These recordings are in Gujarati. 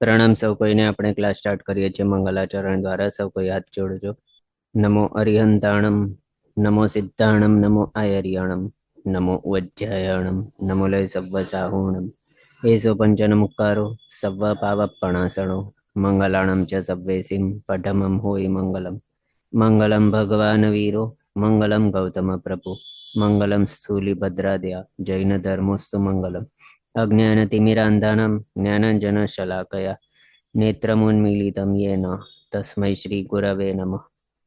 પ્રણામ સૌ કોઈને. આપણે ક્લાસ સ્ટાર્ટ કરીએ છીએ મંગલાચરણ દ્વારા. સૌ કોઈ હાથ જોડજો. નમો અરિહંતાણમ, નમો સિદ્ધાણમ, નમો આયર્યાણમ, નમો વજ્જાયણમ, નમો લય સવ્વ સાહુણમ. એસો પંચનમુક્કારો સવ્વ પાવપણાસણો મંગલાણમ ચ સવ્વેસિમ પઢમમ હોય મંગલમ. મંગલમ ભગવાન વીરો, મંગલમ ગૌતમ પ્રભુ, મંગલમ સ્થૂલિભદ્રાદ્યા જૈન ધર્મોસ્તુ મંગલમ. અજ્ઞાનતિમિરાંધાનાં જ્ઞાનાંજનશલાકયા નેત્રમુન્મીલિतं યેન તસ્મૈ શ્રી ગુરવે નમઃ.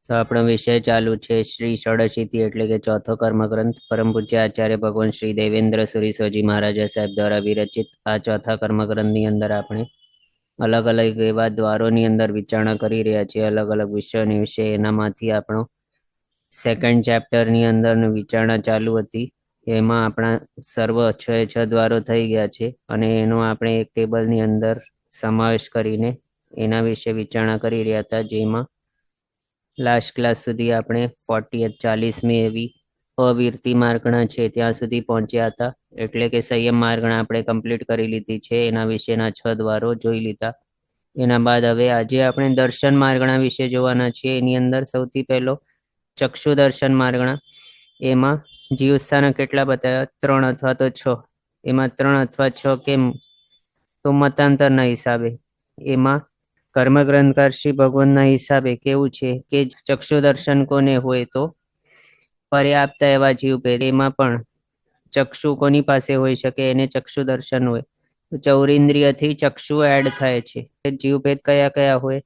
તો આપણો વિષય ચાલુ છે શ્રી ષડશીતિ એટલે કે ચોથો કર્મગ્રંથ. પરમ પૂજ્ય આચાર્ય ભગવાન શ્રી દેવેન્દ્ર સુરી સ્વજી મહારાજા સાહેબ દ્વારા વિરચિત આ ચોથા કર્મગ્રંથની અંદર આપણે અલગ અલગ એવા દ્વારોની અંદર વિચારણા કરી રહ્યા છીએ, અલગ અલગ વિષયોની વિશે. એનામાંથી આપણો સેકન્ડ ચેપ્ટરની અંદર વિચારણા ચાલુ હતી. એમાં આપણા સર્વ 6 દ્વારો થઈ ગયા છે અને એનો આપણે એક ટેબલની અંદર સમાવેશ કરીને એના વિશે વિચારણા કરી રહ્યા હતા, જેમાં લાસ્ટ ક્લાસ સુધી આપણે 40મી એવી અવિરતિ માર્ગણા છે ત્યાં સુધી પહોંચ્યા હતા. એટલે કે સંયમ માર્ગણા આપણે કમ્પ્લીટ કરી લીધી છે. એના વિશેના 6 દ્વારો જોઈ લીધા. એના બાદ હવે આજે આપણે દર્શન માર્ગણા વિશે જોવાના છીએ. એની અંદર સૌથી પહેલો ચક્ષુ દર્શન માર્ગણા. એમાં જીવ સ્થાનક કેટલા બતાવ્યા? 3 અથવા તો 6. એમાં 3 અથવા 6 કેમ? તો મતાંતરના હિસાબે. એમાં કર્મગ્રંથકાર શ્રી ભગવાનના હિસાબે કેવું છે કે ચક્ષુ દર્શન કોને હોય તો પર્યાપ્ત એવા જીવભેદ. એમાં પણ ચક્ષુ કોની પાસે હોઈ શકે? એને ચક્ષુ દર્શન હોય. ચૌરિન્દ્રિયથી ચક્ષુ એડ થાય છે. જીવભેદ કયા કયા હોય?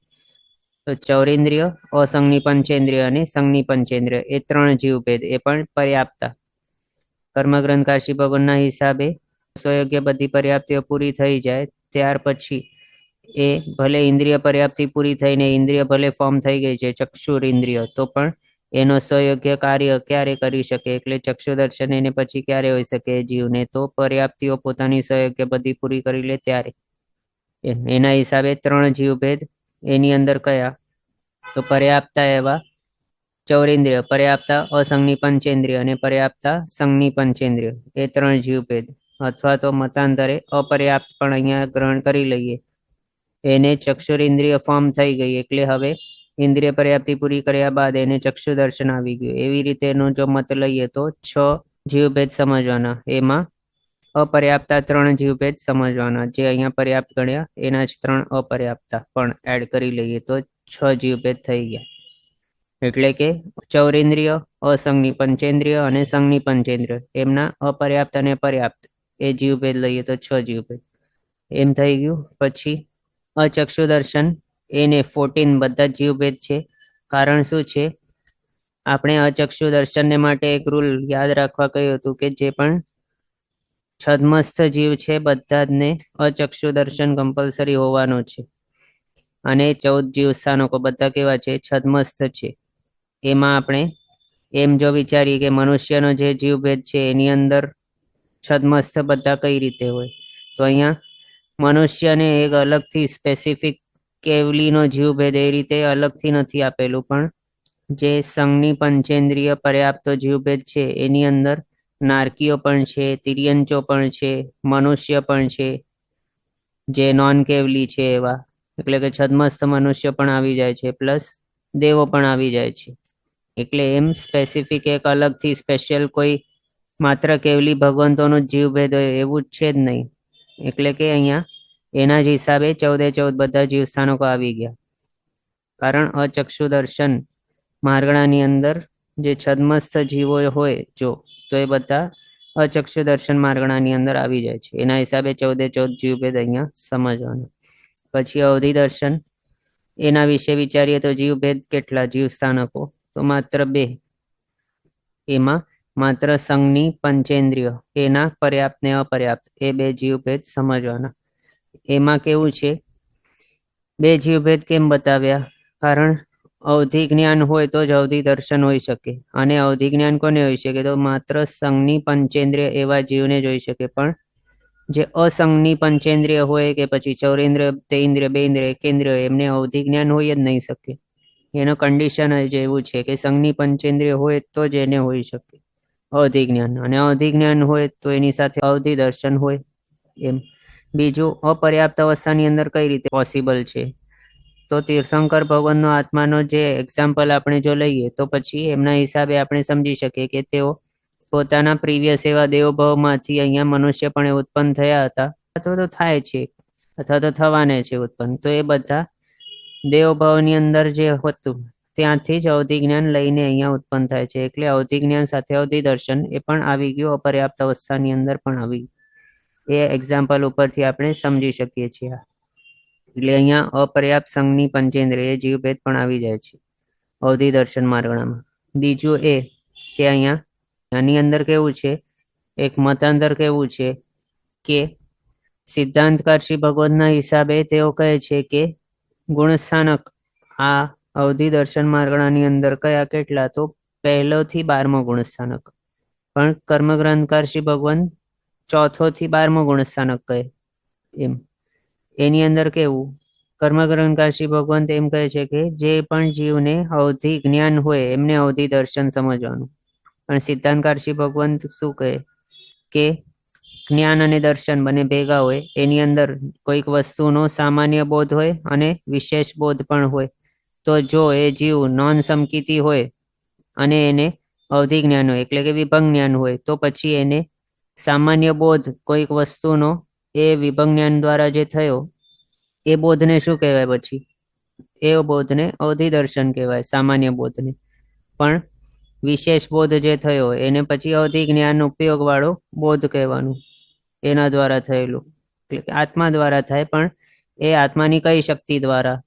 તો ચૌરિન્દ્રિય, અસંગની પંચેન્દ્રિય અને સંગની પંચેન્દ્રિય, એ 3 જીવભેદ. એ પણ પર્યાપ્તા. કર્મગ્રંથકાર શ્રી ભગવાનના હિસાબે સ્વયોગ્ય બધી પર્યાપ્તિઓ પૂરી થઈ જાય ત્યાર પછી એ ભલે ઇન્દ્રિય પર્યાપ્તિ પૂરી થઈને ઇન્દ્રિય ભલે ફોર્મ થઈ ગઈ છે ચક્ષુર ઇન્દ્રિય, તો પણ એનો સ્વયોગ્ય કાર્ય ક્યારે કરી શકે? એટલે ચક્ષુ દર્શન એને પછી ક્યારે હોઈ શકે જીવને? તો પર્યાપ્તિઓ પોતાની સ્વયોગ્ય બધી પૂરી કરી લે ત્યારે. એના હિસાબે 3 જીવભેદ. એની અંદર કયા? તો પર્યાપ્તા એવા ચૌરેન્દ્રિય, પર્યાપ્તા અસંગની પંચેન્દ્રિય અને પર્યાપ્તા સંગની પંચેન્દ્રિય, એ 3 જીવભેદ. અથવા તો મતાંતરે અપર્યાપ્ત પણ અહીંયા ગ્રહણ કરી લઈએ. એને ચક્ષુરેન્દ્રિય ફોર્મ થઈ ગઈ એટલે હવે ઇન્દ્રિય પર્યાપ્તિ પૂરી કર્યા બાદ એને ચક્ષુ દર્શન આવી ગયું. એવી રીતે એનો જો મત લઈએ તો 6 જીવભેદ સમજવાના. એમાં અપર્યાપ્તા 3 જીવભેદ સમજવાના. જે અહીંયા પર્યાપ્ત ગણ્યા એના જ 3 અપર્યાપ્તા પણ એડ કરી લઈએ તો 6 જીવભેદ થઈ ગયા. એટલે કે ચૌરેન્દ્રિય, અસંગની પંચેન્દ્રિય અને સંગની પંચેન્દ્રિય, એમના અપર્યાપ્ત અને પર્યાપ્ત એ જીવભેદ લઈએ તો 6 જીવભેદ. એમ થઈ ગયું. પછી અચક્ષુ દર્શન, એને 14 બધા જીવભેદ છે. કારણ શું છે? આપણે અચક્ષુ દર્શનને માટે એક રૂલ યાદ રાખવા કહ્યું હતું કે જે પણ છદ્મસ્થ જીવ છે બધા જ ને અચક્ષુ દર્શન કમ્પલસરી હોવાનો છે. અને 14 જીવ સ્થાનકો બધા કેવા છે? છદ્મસ્થ છે. એમાં આપણે એમ જો વિચારીએ કે મનુષ્યનો જે જીવભેદ છે એની અંદર છદ્મસ્થ બધા કઈ રીતે હોય, તો અહીંયા મનુષ્યને એક અલગથી સ્પેસિફિક કેવલીનો જીવભેદ એ રીતે અલગથી નથી આપેલું, પણ જે સંગની પંચેન્દ્રિય પર્યાપ્ત જીવભેદ છે એની અંદર નારકીઓ પણ છે, તિર્યંચો પણ છે, મનુષ્ય પણ છે, જે નોન કેવલી છે એવા, એટલે કે છદ્મસ્થ મનુષ્ય પણ આવી જાય છે, પ્લસ દેવો પણ આવી જાય છે. એટલે એમ સ્પેસિફિક એક અલગથી સ્પેશિયલ કોઈ માત્ર કેવલી ભગવંતોનો જીવભેદ હોય એવું જ છે જ નહીં. એટલે કે અહીંયા એના જ હિસાબે 14 બધા જીવ સ્થાનકો આવી ગયા. કારણ અચક્ષુ દર્શન માર્ગણાની અંદર જે છદ્મસ્થ જીવો હોય જો, તો એ બધા અચક્ષુ દર્શન માર્ગણાની અંદર આવી જાય છે. એના હિસાબે 14 જીવભેદ અહીંયા સમજવાના. પછી અવધિ દર્શન, એના વિશે વિચારીએ તો જીવભેદ કેટલા? જીવ સ્થાનકો તો માત્ર 2. એમાં માત્ર સંગની પંચેન્દ્રિય, એના પર્યાપ્ત ને અપર્યાપ્ત, એ 2 જીવભેદ સમજવાના. એમાં કેવું છે? 2 જીવભેદ કેમ બતાવ્યા? કારણ અવધિ જ્ઞાન હોય તો જ અવધિ દર્શન હોઈ શકે. અને અવધિ જ્ઞાન કોને હોઈ શકે? તો માત્ર સંગની પંચેન્દ્રિય એવા જીવને જ હોઈ શકે. પણ જે અસંગની પંચેન્દ્રિય હોય કે પછી ચૌરેન્દ્રિય, તેઇન્દ્રિય, બેઇન્દ્રિય, એકેન્દ્રિય, એમને અવધિ જ્ઞાન હોય જ નહીં શકે. એનો કન્ડિશન જ એવું છે કે સંગની પંચેન્દ્રિય હોય તો જ એને હોઈ શકે અવધિ જ્ઞાન, અને અવધિ જ્ઞાન હોય તો એની સાથે અવધિ દર્શન હોય. એમ બીજું, અપર્યાપ્ત અવસ્થાની અંદર કઈ રીતે પોસિબલ છે? તો તીર્થંકર ભગવાનનો આત્માનો જે એક્ઝામ્પલ આપણે જો લઈએ તો પછી એમના હિસાબે આપણે સમજી શકીએ કે તેઓ પોતાના પ્રીવિયસ એવા દેવભાવમાંથી અહીંયા મનુષ્ય પણ ઉત્પન્ન થયા હતા, અથવા તો થાય છે, અથવા તો થવાને છે ઉત્પન્ન. તો એ બધા દેવભાવની અંદર જે હતું ત્યાંથી જ અવધિ જ્ઞાન લઈને અહીંયા ઉત્પન્ન થાય છે. એટલે અવધિ જ્ઞાન સાથે અવધિ દર્શન એ પણ આવી ગયું, અપર્યાપ્ત અવસ્થાની અંદર પણ આવી ગયું. એ એક્ઝામ્પલ ઉપરથી આપણે સમજી શકીએ છીએ. એટલે અહીંયા અપર્યાપ્ત સંઘની પંચેન્દ્રિય જીવભેદ પણ આવી જાય છે અવધિ દર્શન માર્ગણામાં. બીજું એ કે અહીંયા આની અંદર કેવું છે, એક મતાંતર કેવું છે કે સિદ્ધાંતકાર શ્રી ભગવતના હિસાબે તેઓ કહે છે કે ગુણસ્થાનક આ અવધિ દર્શન માર્ગણાની અંદર કયા કેટલા, તો 1 થી 12મો ગુણસ્થાનક. પણ કર્મગ્રંથકાર શ્રી ભગવાન 4 થી 12મો ગુણસ્થાનક કહે. એમ એની અંદર કેવું, કર્મગ્રંથકાર શ્રી ભગવાન એમ કહે છે કે જે પણ જીવને અવધિ જ્ઞાન હોય એમને અવધિ દર્શન સમજવાનું. પણ સિદ્ધાંતકાર શ્રી ભગવાન શું કહે કે જ્ઞાન અને દર્શન બંને ભેગા હોય, એની અંદર કોઈક વસ્તુનો સામાન્ય બોધ હોય અને વિશેષ બોધ પણ હોય. તો જો એ જીવ નોન સમકીતી હોય અને એને અવધિ જ્ઞાન હોય એટલે કે વિભંગ જ્ઞાન હોય, તો પછી એને સામાન્ય બોધ કોઈક વસ્તુનો એ વિભંગ જ્ઞાન દ્વારા જે થયો એ બોધને શું કહેવાય? પછી એ બોધને અવધિ દર્શન કહેવાય, સામાન્ય બોધને. પણ વિશેષ બોધ જે થયો એને પછી અવધિ જ્ઞાન ઉપયોગ વાળો બોધ કહેવાનું, એના દ્વારા થયેલું. એટલે આત્મા દ્વારા થાય, પણ એ આત્માની કઈ શક્તિ દ્વારા?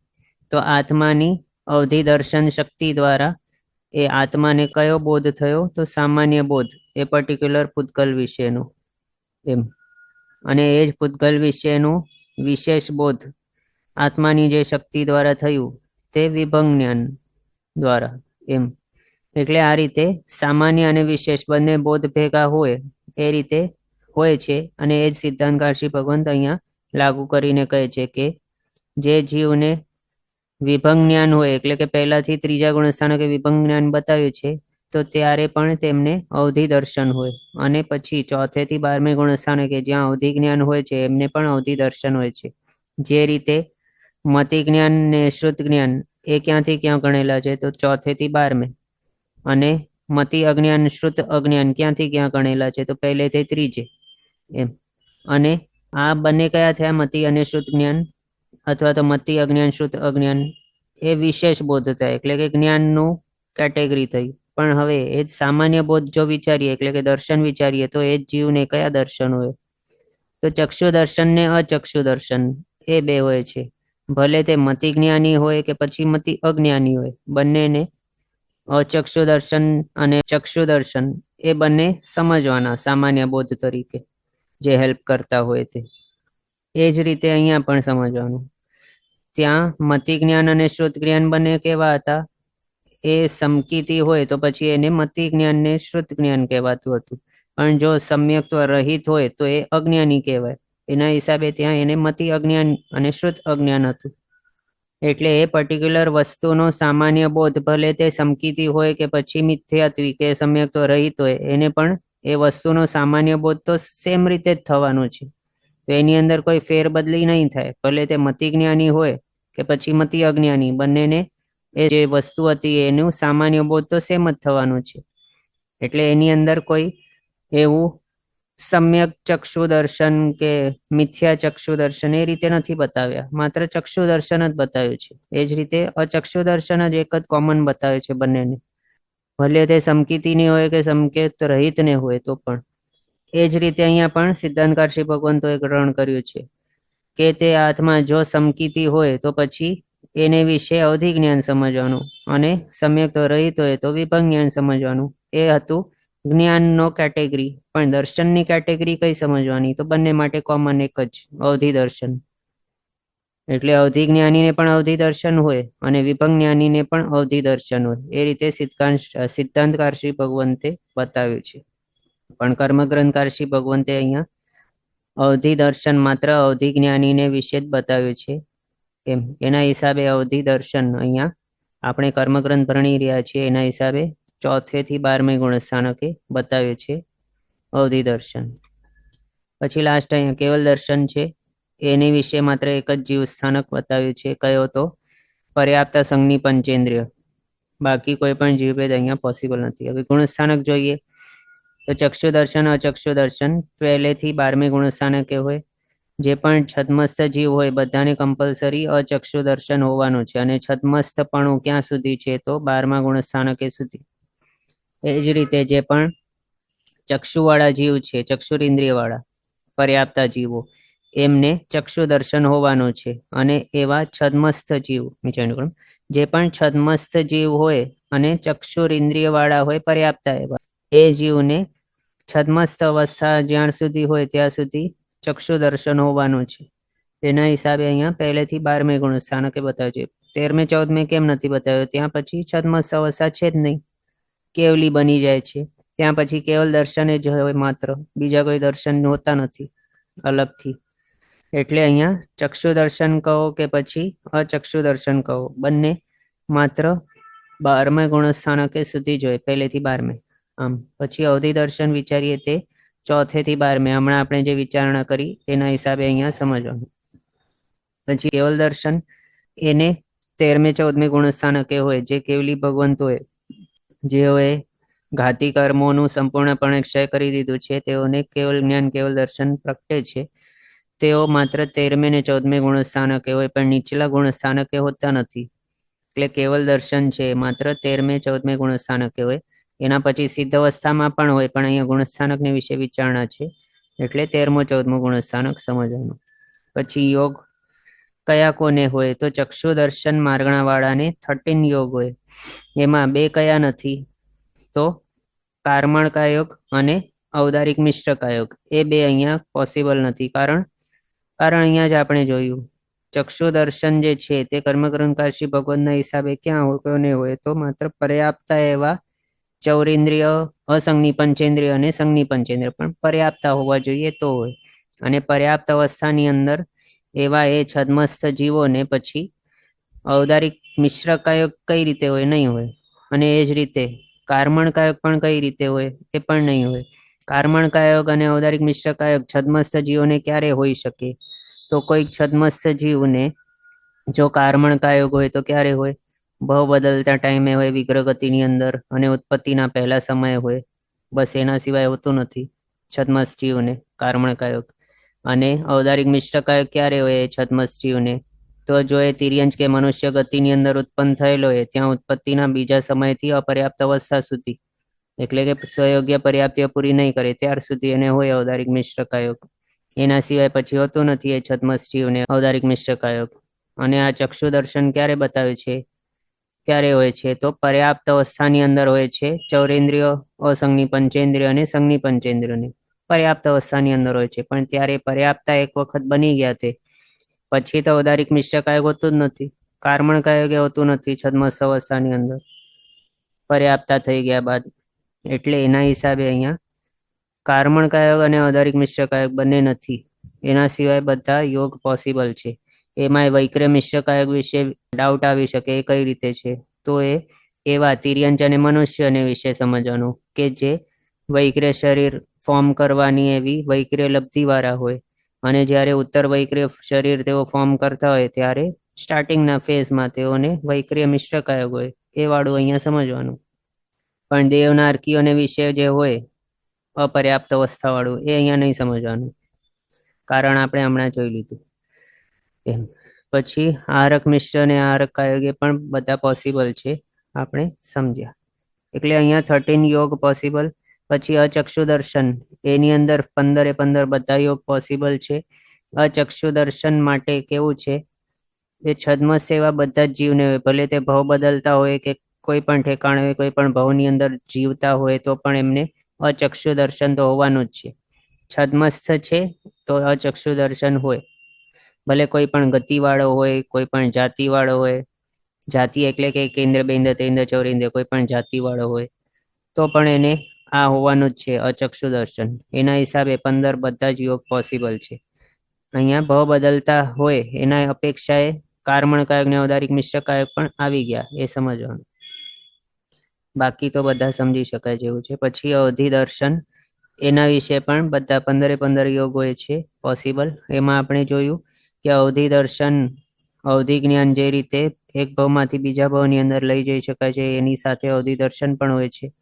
તો આત્માની અવધિ દર્શન શક્તિ દ્વારા એ આત્માને કયો બોધ થયો? તો સામાન્ય બોધ, એ પર્ટિક્યુલર પૂતગલ વિશેનો. એમ અને એ જ પૂતગલ વિશેનું વિશેષ બોધ આત્માની જે શક્તિ દ્વારા થયું તે વિભંગ જ્ઞાન દ્વારા. એમ એટલે આ રીતે સામાન્ય અને વિશેષ બંને બોધ ભેગા હોય એ રીતે હોય છે. અને એ જ સિદ્ધાંતકાર શ્રી ભગવંત અહીંયા લાગુ કરીને કહે છે કે જે જીવને વિભંગ જ્ઞાન હોય એટલે કે પહેલાથી ત્રીજા ગુણસ્થાનકે વિભંગ જ્ઞાન બતાવ્યું છે, તો ત્યારે પણ તેમને અવધિ દર્શન હોય. અને પછી 4 થી 12મે ગુણસ્થાનકે જ્યાં અવધિ જ્ઞાન હોય છે એમને પણ અવધિ દર્શન હોય છે. જે રીતે મતિ જ્ઞાન ને શ્રુત જ્ઞાન એ ક્યાંથી ક્યાં ગણેલા છે? તો 4 થી 12મે. અને મતિ અજ્ઞાન શ્રુત અજ્ઞાન ક્યાંથી ક્યાં ગણેલા છે? તો પહેલેથી ત્રીજે. એમ અને આ બંને કયા થયા? મતિ અને શ્રુત જ્ઞાન, અથવા તો મતિ અજ્ઞાન શ્રુત અજ્ઞાન, એ વિશેષ બોધ થાય એટલે કે જ્ઞાનનું કેટેગરી થઈ. પણ હવે એ જ સામાન્ય બોધ જો વિચારીએ એટલે કે દર્શન વિચારીએ તો એ જ જીવને કયા દર્શન હોય? તો ચક્ષુ દર્શન ને અચક્ષુ દર્શન એ બે હોય છે. ભલે તે મતિ જ્ઞાની હોય કે પછી મતિ અજ્ઞાની હોય, બંનેને અચક્ષુ દર્શન અને ચક્ષુ દર્શન એ બંને સમજવાના સામાન્ય બોધ તરીકે, જે હેલ્પ કરતા હોય તે. એ જ રીતે અહીંયા પણ સમજવાનું. ત્યાં મતિ જ્ઞાન અને શ્રુત જ્ઞાન બંને કેવા હતા? એ સમકીતી હોય તો પછી એને મતિ જ્ઞાન ને શ્રુત જ્ઞાન કહેવાતું હતું. પણ જો સમ્યક્ત્વ રહિત હોય તો એ અજ્ઞાની કહેવાય. એના હિસાબે ત્યાં એને મતિ અજ્ઞાન અને શ્રુત અજ્ઞાન હતું. એટલે એ પર્ટિક્યુલર વસ્તુનો સામાન્ય બોધ ભલે તે સમકીતી હોય કે પછી મિથ્યાત્વી કે સમ્યક્ત્વ રહિત હોય, એને પણ એ વસ્તુનો સામાન્ય બોધ તો સેમ રીતે જ થવાનું છે. તો એની અંદર કોઈ ફેરબદલી નહીં થાય. ભલે તે મતિ જ્ઞાની હોય કે પછી મતિ અજ્ઞાની, બંનેને એ જે વસ્તુ હતી એનું સામાન્ય બોધ તો સેમ જ થવાનું છે. એટલે એની અંદર કોઈ એવું સમ્યક ચક્ષુ દર્શન કે મિથ્યા ચક્ષુ દર્શન એ રીતે નથી બતાવ્યા, માત્ર ચક્ષુ દર્શન જ બતાવ્યું છે. એ જ રીતે અચક્ષુ દર્શન જ એક જ કોમન બતાવ્યું છે બંનેને, ભલે તે સમકીતીની હોય કે સંકેત રહિતને હોય તો પણ. એ જ રીતે અહીંયા પણ સિદ્ધાંતકાર શ્રી ભગવંતોએ ગ્રહણ કર્યું છે કે તે આત્મા જો સમકીતી હોય તો પછી એને વિશે અવધિ જ્ઞાન સમજવાનું, અને સમ્યક રહિત હોય તો વિભંગ જ્ઞાન સમજવાનું. એ હતું જ્ઞાનનો કેટેગરી. પણ દર્શનની કેટેગરી કઈ સમજવાની? તો બંને માટે કોમન એક જ, અવધિ દર્શન. એટલે અવધિ જ્ઞાનીને પણ અવધિ દર્શન હોય અને વિભંગ જ્ઞાનીને પણ અવધિ દર્શન હોય. એ રીતે સિદ્ધાંતકાર શ્રી ભગવંતે બતાવ્યું છે. પણ કર્મગ્રંથકાર શ્રી ભગવંતે અહીંયા અવધિ દર્શન માત્ર અવધિ જ્ઞાનીને વિશે જ બતાવ્યું છે. એમ એના હિસાબે અવધિ દર્શન અહીંયા આપણે કર્મગ્રંથ ભણી રહ્યા છીએ એના હિસાબે 4 થી 12મે ગુણસ્થાનકે બતાવ્યું છે અવધિ દર્શન. પછી લાસ્ટ અહીંયા કેવલ દર્શન છે. એની વિશે માત્ર એક જ જીવ સ્થાનક બતાવ્યું છે, કયો તો પર્યાપ્ત સંઘની પંચેન્દ્રિય. બાકી કોઈ પણ જીવભેદ અહીંયા પોસિબલ નથી. હવે ગુણસ્થાનક જોઈએ તો ચક્ષુ દર્શન અચક્ષુ દર્શન પહેલેથી 12મી ગુણસ્થાનકે હોય. જે પણ છદ્મસ્થ જીવ હોય બધાને કમ્પલસરી અચક્ષુ દર્શન હોવાનું છે, અને છદ્મસ્થપણું ક્યાં સુધી છે તો 12મા ગુણસ્થાનકે સુધી. એ જ રીતે જે પણ ચક્ષુવાળા જીવ છે, ચક્ષુરિન્દ્રિય વાળા પર્યાપ્તા જીવો, એમને ચક્ષુ દર્શન હોવાનું છે. અને એવા છદ્મસ્થ જીવ જે પણ છદ્મસ્થ જીવ હોય અને ચક્ષુરિન્દ્રિય વાળા હોય પર્યાપ્તા એવા, એ જીવને છદ્મસ્થ અવસ્થા જ્યાં સુધી હોય ત્યાં સુધી ચક્ષુ દર્શન હોવાનું છે. તેના હિસાબે અહીંયા પહેલેથી 12મે ગુણસ્થાનકે બતાવ્યું છે. 13મે 14મે કેમ નથી બતાવ્યો? ત્યાં પછી છદ્મસ્થ અવસ્થા છે જ નહીં, કેવલી બની જાય છે. ત્યાં પછી કેવલ દર્શન જ હોય માત્ર, બીજા કોઈ દર્શન હોતા નથી અલગથી. એટલે અહીંયા ચક્ષુ દર્શન કહો કે પછી અચક્ષુ દર્શન કહો, બંને માત્ર 12મે ગુણસ્થાનકે સુધી જ હોય, પહેલેથી 12મે. આમ પછી અવધિ દર્શન વિચારીએ તે 4થેથી 12મે, હમણાં આપણે જે વિચારણા કરી તેના હિસાબે અહીંયા સમજવાનું. પછી કેવલ દર્શન એને 13મે 14મે ગુણસ્થાનકે હોય, જે કેવલી ભગવંત હોય, જેઓએ ઘાતી કર્મોનું સંપૂર્ણપણે ક્ષય કરી દીધું છે, તેઓને કેવલ જ્ઞાન કેવલ દર્શન પ્રગટે છે. તેઓ માત્ર 13મે ને 14મે ગુણસ્થાનકે હોય, પણ નીચલા ગુણસ્થાનકે હોતા નથી. એટલે કેવલ દર્શન છે માત્ર 13મે 14મે ગુણસ્થાનકે હોય. એના પછી સિદ્ધ અવસ્થામાં પણ હોય, પણ અહીંયા ગુણસ્થાનકને વિશે વિચારણા છે, એટલે 13મો 14મો ગુણસ્થાનક સમજવાનું. પછી યોગ કયા કોને હોય? તો ચક્ષુ દર્શન માર્ગણા વાળાને 13 યોગ હોય. એમાં 2 કયા નથી? તો કાર્મણકા યોગ અને ઔદારિક મિશ્રકા યોગ. એ 2 અહીંયા પોસિબલ નથી. કારણ અહીંયા જ આપણે જોયું, ચક્ષુ દર્શન જે છે તે કર્મકરણકાર શ્રી ભગવાનના હિસાબે ક્યાં કોને હોય? તો માત્ર પર્યાપ્તા એવા ચૌરેન્દ્રિય, અસંગની પંચેન્દ્રિય અને સંઘની પંચેન્દ્રિય પણ પર્યાપ્તા હોવા જોઈએ તો હોય. અને પર્યાપ્ત અવસ્થાની અંદર એવા એ છદ્મસ્થ જીવોને પછી ઔદારિક મિશ્રકાયક કઈ રીતે હોય? નહીં હોય. અને એ જ રીતે કાર્મણકાયક પણ કઈ રીતે હોય? એ પણ નહીં હોય. કાર્મણકાયક અને ઔદારિક મિશ્રકાયક છદ્મસ્થ જીવોને ક્યારે હોઈ શકે? તો કોઈક છદ્મસ્થ જીવને જો કાર્મણકાયક હોય તો ક્યારે હોય? ભાવ બદલતા ટાઈમે હોય, વિગ્રહ ગતિની અંદર, અને ઉત્પત્તિના પહેલા સમયે હોય. બસ એના સિવાય હોતું નથી છદ્મસ્થ જીવને કાર્મણકાયક. અને ઔદારિક મિશ્રકાયક ક્યારે હોય છદ્મસ્થ જીવને? તો જો એ તિર્યંચ કે મનુષ્ય ગતિની અંદર ઉત્પન્ન થયેલો હોય, ત્યાં ઉત્પત્તિના બીજા સમયથી અપર્યાપ્ત અવસ્થા સુધી, એટલે કે સ્વયોગ્ય પર્યાપ્તિઓ પૂરી નહીં કરે ત્યાર સુધી એને હોય ઔદારિક મિશ્રકાયક. એના સિવાય પછી હોતું નથી એ છદ્મસ્થ જીવને ઔદારિક મિશ્રકાયક. અને આ ચક્ષુ દર્શન ક્યારે બતાવે છે? ક્યારે હોય છે? તો પર્યાપ્ત અવસ્થાની અંદર હોય છે. ચૌરેન્દ્રિયો, અસંગની પંચેન્દ્રિય અને સંઘની પંચેન્દ્રિયોની પર્યાપ્ત અવસ્થાની અંદર હોય છે. પણ ત્યારે પર્યાપ્તા એક વખત બની ગયા તે પછી તો ઔદારિક મિશ્રકાયક હોતું જ નથી, કાર્મણકાયક હોતું નથી છદ્મસ્થ અવસ્થાની અંદર પર્યાપ્તા થઈ ગયા બાદ. એટલે એના હિસાબે અહીંયા કાર્મણકાયક અને ઔદારિક મિશ્રકાયક બંને નથી. એના સિવાય બધા યોગ પોસિબલ છે. એમાંય વૈક્રય મિશ્રકાયક વિશે ડાઉટ આવી શકે, એ કઈ રીતે છે? તો એ એવા તિર્યંચ અને મનુષ્યને વિશે સમજવાનું કે જે વૈક્રય શરીર ફોર્મ કરવાની એવી વૈક્રય લબ્ધિ વાળા હોય, અને જ્યારે ઉત્તર વૈક્રય શરીર તેઓ ફોર્મ કરતા હોય ત્યારે સ્ટાર્ટિંગના ફેઝમાં તેઓને વૈક્રય મિશ્રકાયક હોય. એ વાળું અહીંયા સમજવાનું. પણ દેવનાર્કીઓને વિશે જે હોય અપર્યાપ્ત અવસ્થા વાળું, એ અહીંયા નહીં સમજવાનું, કારણ આપણે હમણાં જોઈ લીધું. પછી આરક મિશ્ર અને આરક કાયક એ પણ બધા પોસિબલ છે, આપણે સમજ્યા. એટલે અહીંયા 13 યોગ પોસિબલ. પછી અચક્ષુ દર્શન, એની અંદર 15 બધા યોગ પોસિબલ છે. અચક્ષુ દર્શન માટે કેવું છે? એ છદ્મસ્થ એવા બધા જ જીવને હોય, ભલે તે ભાવ બદલતા હોય કે કોઈ પણ ઠેકાણે હોય, કોઈ પણ ભાવની અંદર જીવતા હોય, તો પણ એમને અચક્ષુ દર્શન તો હોવાનું જ છે. છદ્મસ્થ છે તો અચક્ષુ દર્શન હોય, ભલે કોઈ પણ ગતિવાળો હોય, કોઈ પણ જાતિવાળો હોય. જાતિ એટલે કે કેન્દ્ર, બેન્દ્ર, તેન્દ્ર, ચૌરેન્દ્ર, કોઈ પણ જાતિવાળો હોય તો પણ એને આ હોવાનું જ છે અચક્ષુ દર્શન. એના હિસાબે 15 બધા જ યોગ પોસિબલ છે. અહીંયા ભાવ બદલતા હોય એના અપેક્ષાએ કાર્મણકાયક ને ઔદારિક મિશ્રકાયક પણ આવી ગયા, એ સમજવાનું. બાકી તો બધા સમજી શકાય જેવું છે. પછી અવધિ દર્શન, એના વિશે પણ બધા 15 યોગ હોય છે પોસિબલ. એમાં આપણે જોયું કે અવધિ દર્શન, અવધિ જ્ઞાન જે રીતે એક ભાવમાંથી બીજા ભાવની અંદર લઈ જઈ શકાય છે, એની સાથે અવધિ દર્શન પણ હોય છે.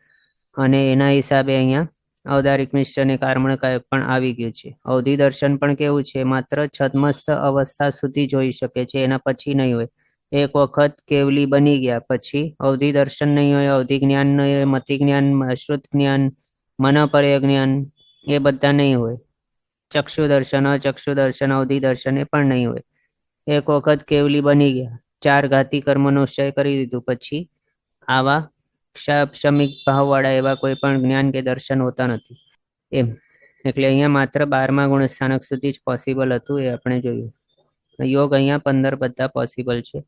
અને એના હિસાબે અહીંયા ઔદારિક મિશ્ર અને કારમણકાયક પણ આવી ગયું છે. અવધિ દર્શન પણ કેવું છે, માત્ર છદ્મસ્થ અવસ્થા સુધી જોઈ શકે છે, એના પછી નહીં હોય. એક વખત કેવલી બની ગયા પછી અવધિ દર્શન નહીં હોય, અવધિ જ્ઞાન નહીં હોય, મતિ જ્ઞાન, અશ્રુત જ્ઞાન, મનોપર્ય જ્ઞાન એ બધા નહીં હોય. ચક્ષુ દર્શન, અચક્ષુ દર્શન, અવધિ દર્શન એ પણ નહીં હોય. એક વખત કેવલી બની ગયા, 4 ઘાતી કર્મનો ક્ષય કરી દીધું, પછી આવા ક્ષમિક ભાવવાળા એવા કોઈ પણ જ્ઞાન કે દર્શન હોતા નથી એમ. એટલે અહીંયા માત્ર 12મા ગુણ સ્થાનક સુધી જ પોસિબલ હતું, એ આપણે જોયું. યોગ અહીંયા 15 બધા પોસિબલ છે.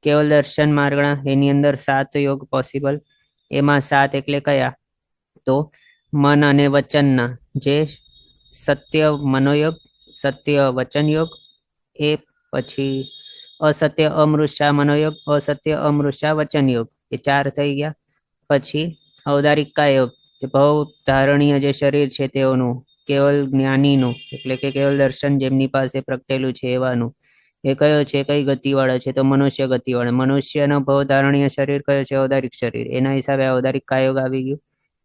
કેવલ દર્શન માર્ગણા એની અંદર 7 યોગ પોસિબલ. એમાં 7 એટલે કયા? તો મન અને વચનના, જે સત્ય મનોયોગ, સત્ય વચન યોગ, એ પછી અસત્ય અમૃષા મનોયોગ, અસત્ય અમૃષા વચન યોગ, એ 4 થઈ ગયા. પછી ઔદારિક કાયોગ, ભવ ધારણીય જે શરીર છે તેઓનું, કેવલ જ્ઞાનીનું એટલે કે કેવલ દર્શન જેમની પાસે પ્રગટેલું છે એવાનું. એ કયો છે? કઈ ગતિવાળા છે? તો મનુષ્ય ગતિવાળા. મનુષ્યનો ભવ ધારણીય શરીર કયો છે? ઔદારિક શરીર. એના હિસાબે ઔદારિક કાયોગ આવી ગયું.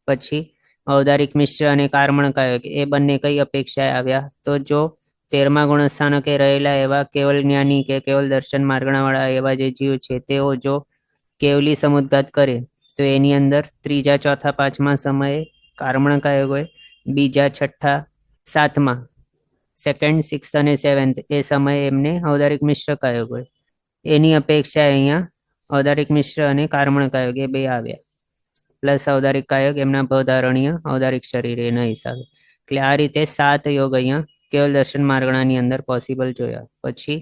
પછી ઔદારિક મિશ્ર અને કારમણ કાયોગ, એ બંને કઈ અપેક્ષાએ આવ્યા? તો જો 13મા ગુણ સ્થાનકે રહેલા એવા કેવલ જ્ઞાની કે કેવલ દર્શન માર્ગણાવાળા એવા જે જીવ છે, તેઓ જો કેવલી સમુદ્ઘાત કરે તો એની અંદર 3જા, 4થા, 5મા સમયે કારમણ કાયોગ હોય. બીજા, 6ઠા, 7મા, 2nd, 6th અને 7th એ સમયે એમને ઔદારિક મિશ્ર કાયોગ હોય. એની અપેક્ષા અહીંયા ઔદારિક મિશ્ર અને કારમણ કાયોગ એ 2 આવ્યા, પ્લસ ઔદારિક કાયોગ એમના ભવધારણીય ઔદારિક શરીર એના હિસાબે. એટલે આ રીતે 7 યોગ અહીંયા કેવલ દર્શન માર્ગણાની અંદર પોસિબલ જોયા. પછી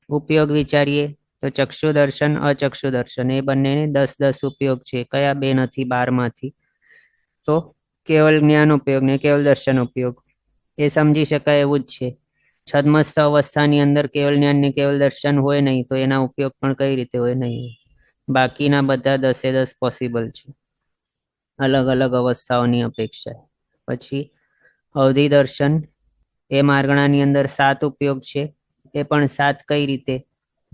ઉપયોગ વિચારીએ તો ચક્ષુ દર્શન, અચક્ષુ દર્શન એ બંનેને 10-10 ઉપયોગ છે. કયા 2 નથી 12માંથી? તો કેવલ જ્ઞાન ઉપયોગ ને કેવલ દર્શન ઉપયોગ એ સમજી શકાય એવું જ છે. છદ્મસ્થ અવસ્થાની અંદર કેવલ જ્ઞાન ને કેવલ દર્શન હોય નહીં, તો એના ઉપયોગ પણ કઈ રીતે હોય? નહીં. બાકીના બધા 10-10 પોસિબલ છે, અલગ અલગ અવસ્થાઓની અપેક્ષા. પછી અવધિ દર્શન એ માર્ગણાની અંદર 7 ઉપયોગ છે. એ પણ 7 કઈ રીતે?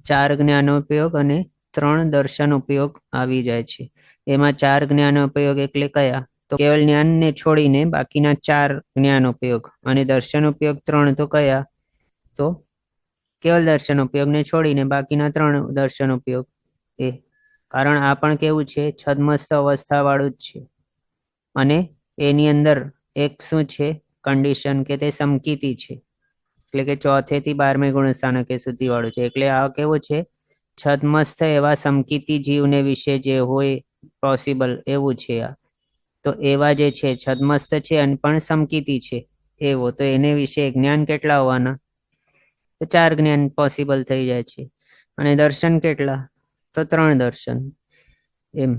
4 જ્ઞાન ઉપયોગ અને 3 દર્શન ઉપયોગ આવી જાય છે. એમાં 4 જ્ઞાન ઉપયોગ એટલે કયા? તો કેવલ જ્ઞાનને છોડીને બાકીના 4 જ્ઞાન ઉપયોગ, અને દર્શન ઉપયોગ 3 તો કયા? તો કેવલ દર્શન ઉપયોગને છોડીને બાકીના 3 દર્શન ઉપયોગ. એ કારણ આ પણ કેવું છે? છદ્મસ્થ અવસ્થા વાળું જ છે. અને એની અંદર એક શું છે કન્ડિશન, કે તે સમકીતી છે, એટલે કે 4થે થી 12મે ગુણ સ્થાનકે સુધી વાળું છે. એટલે આ કેવું છે? છદ્મસ્થ એવા સમકીતી જીવને વિશે જે હોય પોસિબલ એવું છે આ. તો એવા જે છે છદ્મસ્થ છે અને પણ સમકીતી છે એવો, તો એને વિશે જ્ઞાન કેટલા હોવાના? તો 4 જ્ઞાન પોસિબલ થઈ જાય છે. અને દર્શન કેટલા? તો 3 દર્શન એમ.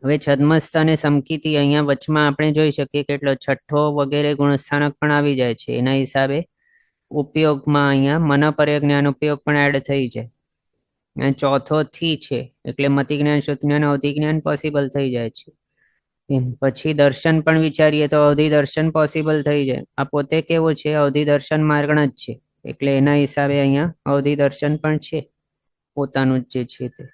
હવે છદ્મસ્થ અને સમકીતી અહીંયા વચમાં આપણે જોઈ શકીએ કેટલો 6ઠ્ઠો વગેરે ગુણસ્થાનક પણ આવી જાય છે. એના હિસાબે ઉપયોગમાં અહીંયા મનોપર્ય જ્ઞાન ઉપયોગ પણ એડ થઈ જાય. અને 4થો થી છે એટલે મતિ જ્ઞાન, શ્રુત જ્ઞાન, અવધિ જ્ઞાન પોસિબલ થઈ જાય છે એમ. પછી દર્શન પણ વિચારીએ તો અવધિ દર્શન પોસિબલ થઈ જાય. આ પોતે કેવું છે? અવધિ દર્શન માર્ગણ જ છે, એટલે એના હિસાબે અહીંયા અવધિ દર્શન પણ છે પોતાનું જ જે છે તે.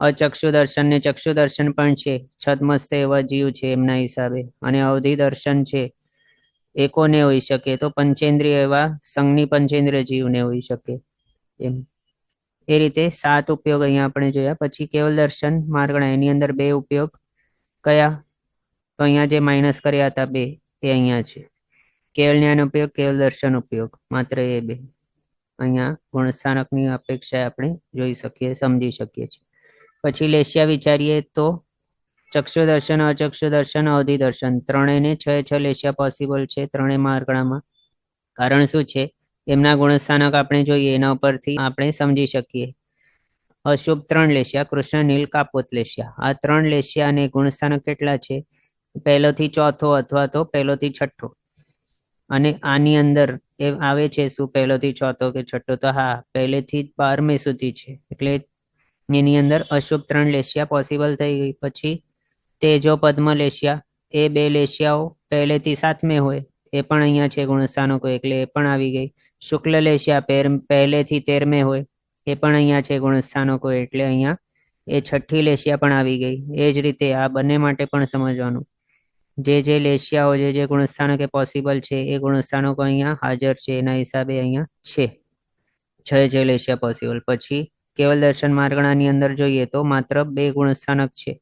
અચક્ષુ દર્શન ને ચક્ષુ દર્શન પણ છે, છદ્મસ્થ એવા જીવ છે એમના હિસાબે. અને અવધિ દર્શન છે એ કોને હોઈ શકે? તો પંચેન્દ્રિય એવા સંઘની પંચેન્દ્રિય જીવને હોઈ શકે એમ. એ રીતે 7 ઉપયોગ અહીંયા આપણે જોયા. પછી કેવલ દર્શન માર્ગણા, એની અંદર 2 ઉપયોગ કયા? તો અહીંયા જે માઇનસ કર્યા હતા 2 એ અહીંયા છે. કેવલ જ્ઞાન ઉપયોગ, કેવલ દર્શન ઉપયોગ, માત્ર એ 2 અહીંયા ગુણસ્થાનકની અપેક્ષાએ આપણે જોઈ શકીએ, સમજી શકીએ છીએ. પછી લેશ્યા વિચારીએ તો ચક્ષુ દર્શન, અચક્ષુ દર્શન, અવધિ દર્શન ત્રણેયને 6 લેશ્યા પોસિબલ છે ત્રણેય માર્ગણામાં. કારણ શું છે? એમના ગુણસ્થાનક આપણે જોઈએ, એના ઉપરથી આપણે સમજી શકીએ. અશુભ 3 લેશ્યા, કૃષ્ણ નીલ કાપોત લેશ્યા, આ 3 લેશ્યા અને ગુણસ્થાનક કેટલા છે? 1 થી 4થો અથવા તો 1 થી 6ઠ્ઠો. અને આની અંદર એ આવે છે શું? 1 થી 4થો કે 6ઠ્ઠો? તો હા, 1 થી 12મે સુધી છે. એટલે એની અંદર અશુભ 3 લેશ્યા પોસિબલ થઈ ગઈ. પછી તેજો પદ્મ લેશ્યા, એ 2 લેશ્યાઓ 1 થી 7મે હોય, એ પણ અહીંયા છે ગુણસ્થાનકો, એટલે એ પણ આવી ગઈ. શુક્લ લેશિયા પહેલેથી 13મે હોય એ પણ અહીંયા છે ગુણસ્થાનકો, એટલે અહીંયા એ છઠ્ઠી લેશિયા પણ આવી ગઈ. એ જ રીતે આ બંને માટે પણ સમજવાનું, જે લેશિયાઓ જે ગુણસ્થાનકે પોસિબલ છે એ ગુણસ્થાનકો અહીંયા હાજર છે, એના હિસાબે અહીંયા છે જે લેશિયા પોસિબલ. પછી કેવલ દર્શન માર્ગણાની અંદર જોઈએ તો માત્ર 2 ગુણસ્થાનક છે,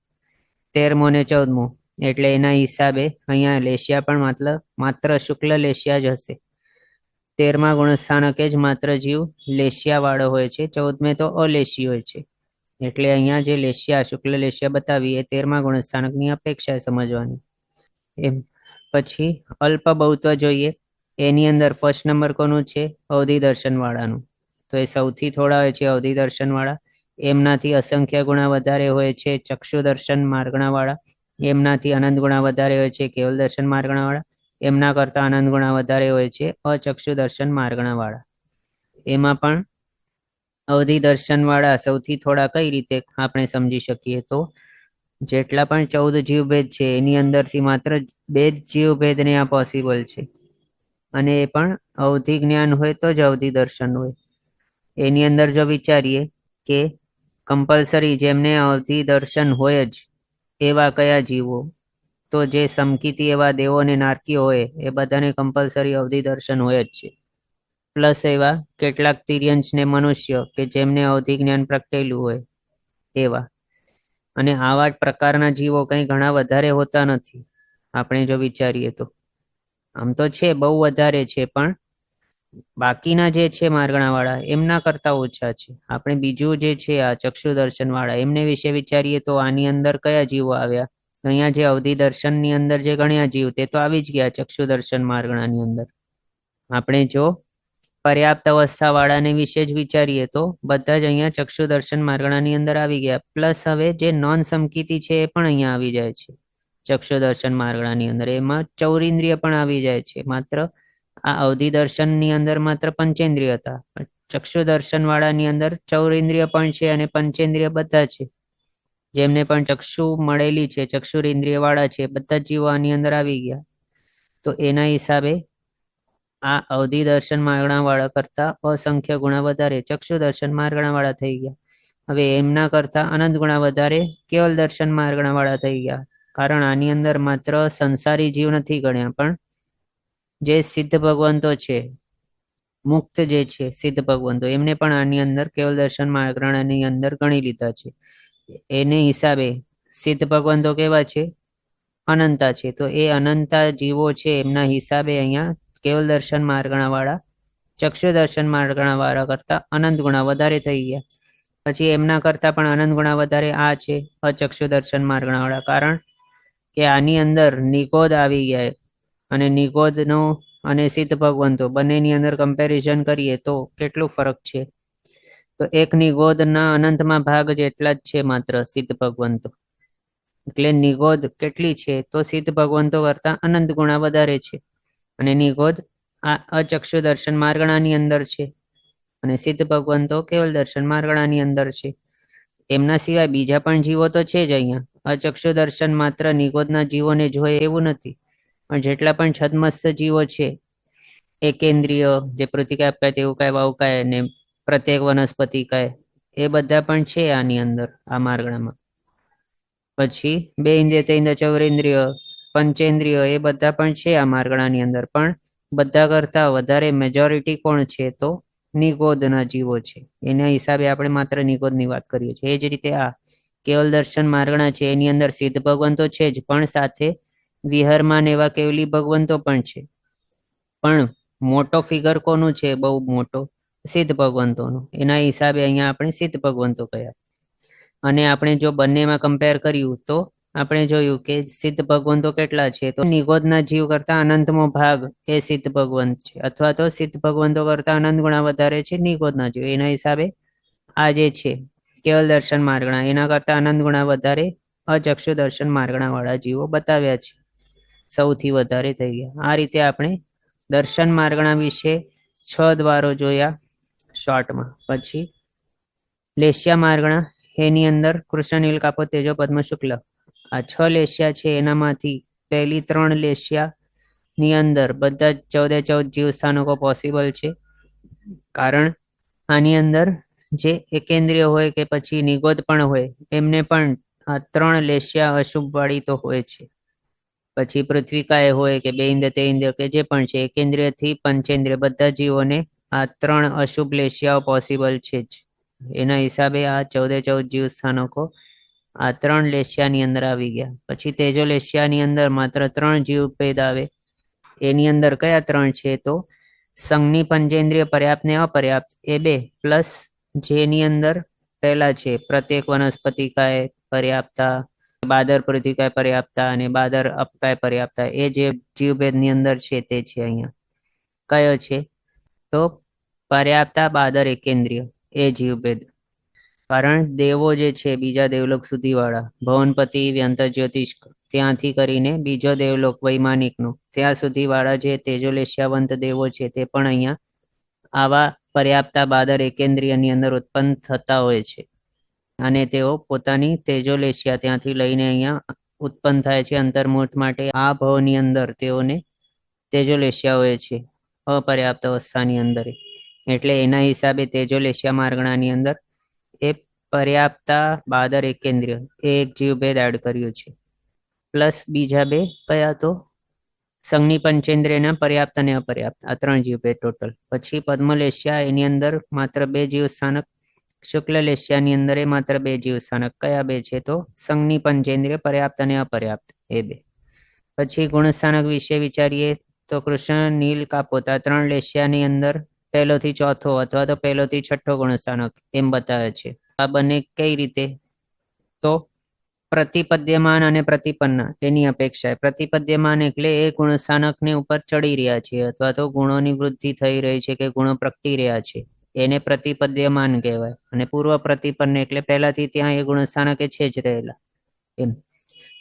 13મો ને 14મો, એટલે એના હિસાબે અહીંયા લેશિયા પણ માત્ર શુક્લ લેશિયા જ હશે. 13મા ગુણસ્થાનકે જ માત્ર જીવ લેશિયા વાળો હોય છે, 14મે તો અલેશી હોય છે. એટલે અહીંયા જે લેશિયા શુક્લ લેશિયા બતાવી એ 13મા ગુણસ્થાનકની અપેક્ષા સમજવાની. એમ પછી અલ્પ બહુત્વ જોઈએ, એની અંદર ફર્સ્ટ નંબર કોનું છે? અવધિ દર્શન વાળાનું. તો એ સૌથી થોડા હોય છે અવધિ દર્શન વાળા, એમનાથી અસંખ્ય ગુણા વધારે હોય છે ચક્ષુ દર્શન માર્ગણા વાળા, એમનાથી અનંત ગુણા વધારે હોય છે કેવલ દર્શન માર્ગણા વાળા, એમના કરતા અનંત ગુણા વધારે હોય છે અચક્ષુ દર્શન માર્ગણા વાળા. એમાં પણ અવધિ દર્શન વાળા સૌથી થોડા કઈ રીતે આપણે સમજી શકીએ તો જેટલા પણ 14 જીવભેદ છે એની અંદરથી માત્ર 2 જ જીવભેદને આ પોસિબલ છે, અને એ પણ અવધિ જ્ઞાન હોય તો જ અવધિ દર્શન હોય. એની અંદર જો વિચારીએ કે કમ્પલસરી જેમને અવધિ દર્શન હોય જ એવા કયા જીવો, તો જે સમકીતી એવા દેવો અને નારકીઓ હોય એ બધાને કમ્પલસરી અવધિ દર્શન હોય જ છે. પ્લસ એવા કેટલાક તિર્યંશ ને મનુષ્ય કે જેમને અવધિ જ્ઞાન પ્રગટેલું હોય એવા. અને આવા જ પ્રકારના જીવો કંઈ ઘણા વધારે હોતા નથી આપણે જો વિચારીએ તો. આમ તો છે બહુ વધારે છે, પણ બાકીના જે છે માર્ગણા વાળા એમના કરતા ઓછા છે. આપણે બીજું જે છે આ ચક્ષુ દર્શન વાળા એમને વિશે વિચારીએ તો આની અંદર કયા જીવો આવ્યા? અહીંયા જે અવધિ દર્શનની અંદર જે ગણ્યા જીવ તે તો આવી જ ગયા ચક્ષુ દર્શન માર્ગણાની અંદર. આપણે જો પર્યાપ્ત અવસ્થા વાળાને વિશે જ વિચારીએ તો બધા જ અહીંયા ચક્ષુ દર્શન માર્ગણાની અંદર આવી ગયા. પ્લસ હવે જે નોન સમકીતી છે એ પણ અહીંયા આવી જાય છે ચક્ષુ દર્શન માર્ગણાની અંદર. એમાં ચૌરિન્દ્રિય પણ આવી જાય છે. માત્ર આ અવધિ દર્શનની અંદર માત્ર પંચેન્દ્રિય હતા, ચક્ષુ દર્શન વાળાની અંદર ચૌરિન્દ્રિય પણ છે અને પંચેન્દ્રિય બધા છે. જેમને પણ ચક્ષુ મળેલી છે, ચક્ષુરિન્દ્રિય વાળા છે, બધા જીવો આની અંદર આવી ગયા. તો એના હિસાબે આ અવધિ દર્શન માર્ગણા વાળા કરતા અસંખ્ય ગુણા વધારે ચક્ષુ દર્શન માર્ગણા વાળા થઈ ગયા. હવે એમના કરતા અનંત ગુણા વધારે કેવલ દર્શન માર્ગણા વાળા થઈ ગયા. કારણ આની અંદર માત્ર સંસારી જીવ નથી ગણ્યા, પણ જે સિદ્ધ ભગવંતો છે, મુક્ત જે છે સિદ્ધ ભગવંતો, એમને પણ આની અંદર કેવલ દર્શન માર્ગણાની અંદર ગણી લીધા છે. એને હિસાબે સિદ્ધ ભગવંતો કેવા છે? અનંતા છે. તો એ અનંતા જીવો છે એમના હિસાબે અહીંયા કેવલ દર્શન માર્ગણા વાળા ચક્ષુ દર્શન માર્ગણા વાળા કરતા અનંત ગુણા વધારે થઈ ગયા. પછી એમના કરતા પણ અનંત ગુણા વધારે આ છે અચક્ષુ દર્શન માર્ગણા વાળા, કારણ કે આની અંદર નિગોદ આવી ગયા, અને નિગોદનો અને સિદ્ધ ભગવંતો બંનેની અંદર કમ્પેરિઝન કરીએ તો કેટલું ફરક છે? તો એક નિગોદના અનંતમાં ભાગ જેટલા જ છે માત્ર સિદ્ધ ભગવંતો. એટલે નિગોદ કેટલી છે? તો સિદ્ધ ભગવંતો કરતા અનંત ગુણા વધારે છે. અને નિગોદ આ અચક્ષુ દર્શન માર્ગણાની અંદર છે અને સિદ્ધ ભગવંતો કેવલ દર્શન માર્ગણાની અંદર છે. એમના સિવાય બીજા પણ જીવો તો છે જ અહીંયા. અચક્ષુ દર્શન માત્ર નિગોદના જીવોને જોઈએ એવું નથી, પણ જેટલા પણ છદ્મસ્થ જીવો છે, એકેન્દ્રિય જે પૃથિકા કહે તેવું કહે વાઉકાય ને પ્રત્યેક વનસ્પતિ કહે, એ બધા પણ છે આની અંદર આ માર્ગણામાં. પછી 2 ઇન્દ્રિય 3 ઇન્દ્રિય ચૌરેન્દ્રિય પંચેન્દ્રિય એ બધા પણ છે આ માર્ગણાની અંદર, પણ બધા કરતા વધારે મેજોરિટી કોણ છે? તો નિગોદના જીવો છે. એના હિસાબે આપણે માત્ર નિગોદની વાત કરીએ છીએ. એ જ રીતે આ કેવલ દર્શન માર્ગણા છે એની અંદર સિદ્ધ ભગવંતો છે જ, પણ સાથે વિહરમાન એવા કેવલી ભગવંતો પણ છે. પણ મોટો ફિગર કોનું છે? બહુ મોટો સિદ્ધ ભગવંતોનો. એના હિસાબે અહીંયા આપણે સિદ્ધ ભગવંતો કયા. અને આપણે જો બંનેમાં કમ્પેર કર્યું તો આપણે જોયું કે સિદ્ધ ભગવંતો કેટલા છે? તો નિગોદના જીવ કરતા અનંતમો ભાગ એ સિદ્ધ ભગવંત છે, અથવા તો સિદ્ધ ભગવંતો કરતા અનંત ગુણા વધારે છે નિગોદના જીવ. એના હિસાબે આ જે છે કેવલ દર્શન માર્ગણા એના કરતા અનંત ગુણા વધારે અચક્ષુ દર્શન માર્ગણા વાળા જીવો બતાવ્યા છે, સૌથી વધારે થઈ ગયા. આ રીતે આપણે દર્શન માર્ગણા વિશે 6 દ્વારો જોયા શોર્ટમાં. પછી લેશિયા માર્ગણા, એની અંદર કૃષ્ણ નીલ કાપો તેજો પદ્મ શુક્લ, આ 6 લેશિયા છે. એનામાંથી પહેલી 3 લેશિયા ની અંદર બધા જ 14 જીવ સ્થાનકો પોસિબલ છે. કારણ આની અંદર જે એકેન્દ્રિય હોય કે પછી નિગોદ પણ હોય એમને પણ આ 3 લેશિયા અશુભ વાળી તો હોય છે. પછી પૃથ્વીકાય હોય કે બે ઇન્દ્રિય તે ઇન્દ્રિય કે જે પણ છે એકેન્દ્રિય થી પંચેન્દ્રિય બધા જીવોને આ 3 અશુભ લેશિયાઓ પોસિબલ છે જ. એના હિસાબે આ 14 જીવ સ્થાનકો આ 3 લેશિયાની અંદર આવી ગયા. પછી તેજો લેશિયાની અંદર માત્ર 3 જીવ ભેદ આવે. એની અંદર કયા 3 છે તો સંઘની પંચેન્દ્રિય પર્યાપ્ત ને અપર્યાપ્ત એ 2 પ્લસ જેની અંદર પહેલા છે પ્રત્યેક વનસ્પતિકાય પર્યાપ્તા, બાદર પૃથ્વીકાય પર્યાપ્તા અને બાદર અપકાય પર્યાપ્તા એ જે જીવભેદની અંદર છે તે છે અહીંયા. કયો છે તો પર્યાપ્તા બાદર એકેન્દ્રિય એ જીવભેદ. કારણ દેવો જે છે બીજા દેવલોક સુધી વાળા ભવનપતિ વ્યંતર જ્યોતિષ ત્યાંથી કરીને બીજો દેવલોક વૈમાનિકનો ત્યાં સુધી વાળા જે તેજોલેશિયાવંત દેવો છે તે પણ અહીંયા આવા પર્યાપ્તા બાદર એકેન્દ્રિયની અંદર ઉત્પન્ન થતા હોય છે. અને તેઓ પોતાની તેજોલેશિયા ત્યાંથી લઈને અહીંયા ઉત્પન્ન થાય છે અંતર્મૂર્ત માટે. આ ભવની અંદર તેઓને તેજોલેશિયા હોય છે અપર્યાપ્ત અવસ્થાની અંદર. એટલે એના હિસાબે તેજોલેશિયા માર્ગણાની અંદર એ પર્યાપ્તા બાદર એકેન્દ્રિય એ એક જીવભેદ એડ કર્યું છે. પ્લસ બીજા 2 કયા તો સંઘની પંચેન્દ્રિયના પર્યાપ્ત અને અપર્યાપ્ત આ 3 જીવભેદ ટોટલ. પછી પદ્મલેશિયા એની અંદર માત્ર 2 જીવ સ્થાનક, શુક્લ લેશિયાની અંદર એ માત્ર 2 જીવ સ્થાનક. કયા 2 છે તો સંઘની પંચેન્દ્રિય પર્યાપ્ત અને અપર્યાપ્ત એ 2. પછી ગુણસ્થાનક વિશે વિચારીએ તો કૃષ્ણ નીલ કાપોતા 3 લેશિયાની અંદર પહેલોથી ચોથો અથવા તો પહેલોથી છઠ્ઠો ગુણસ્થાનક એમ બતાવે છે. આ બંને કઈ રીતે તો પ્રતિપદ્યમાન અને પ્રતિપન્ના એની અપેક્ષાએ. પ્રતિપદ્યમાન એટલે એ ગુણસ્થાનકને ઉપર ચડી રહ્યા છે અથવા તો ગુણોની વૃદ્ધિ થઈ રહી છે કે ગુણો પ્રગટી રહ્યા છે એને પ્રતિપદ્યમાન કહેવાય. અને પૂર્વ પ્રતિપન્ન એટલે પહેલાથી ત્યાં એ ગુણસ્થાનકે છે જ રહેલા એમ.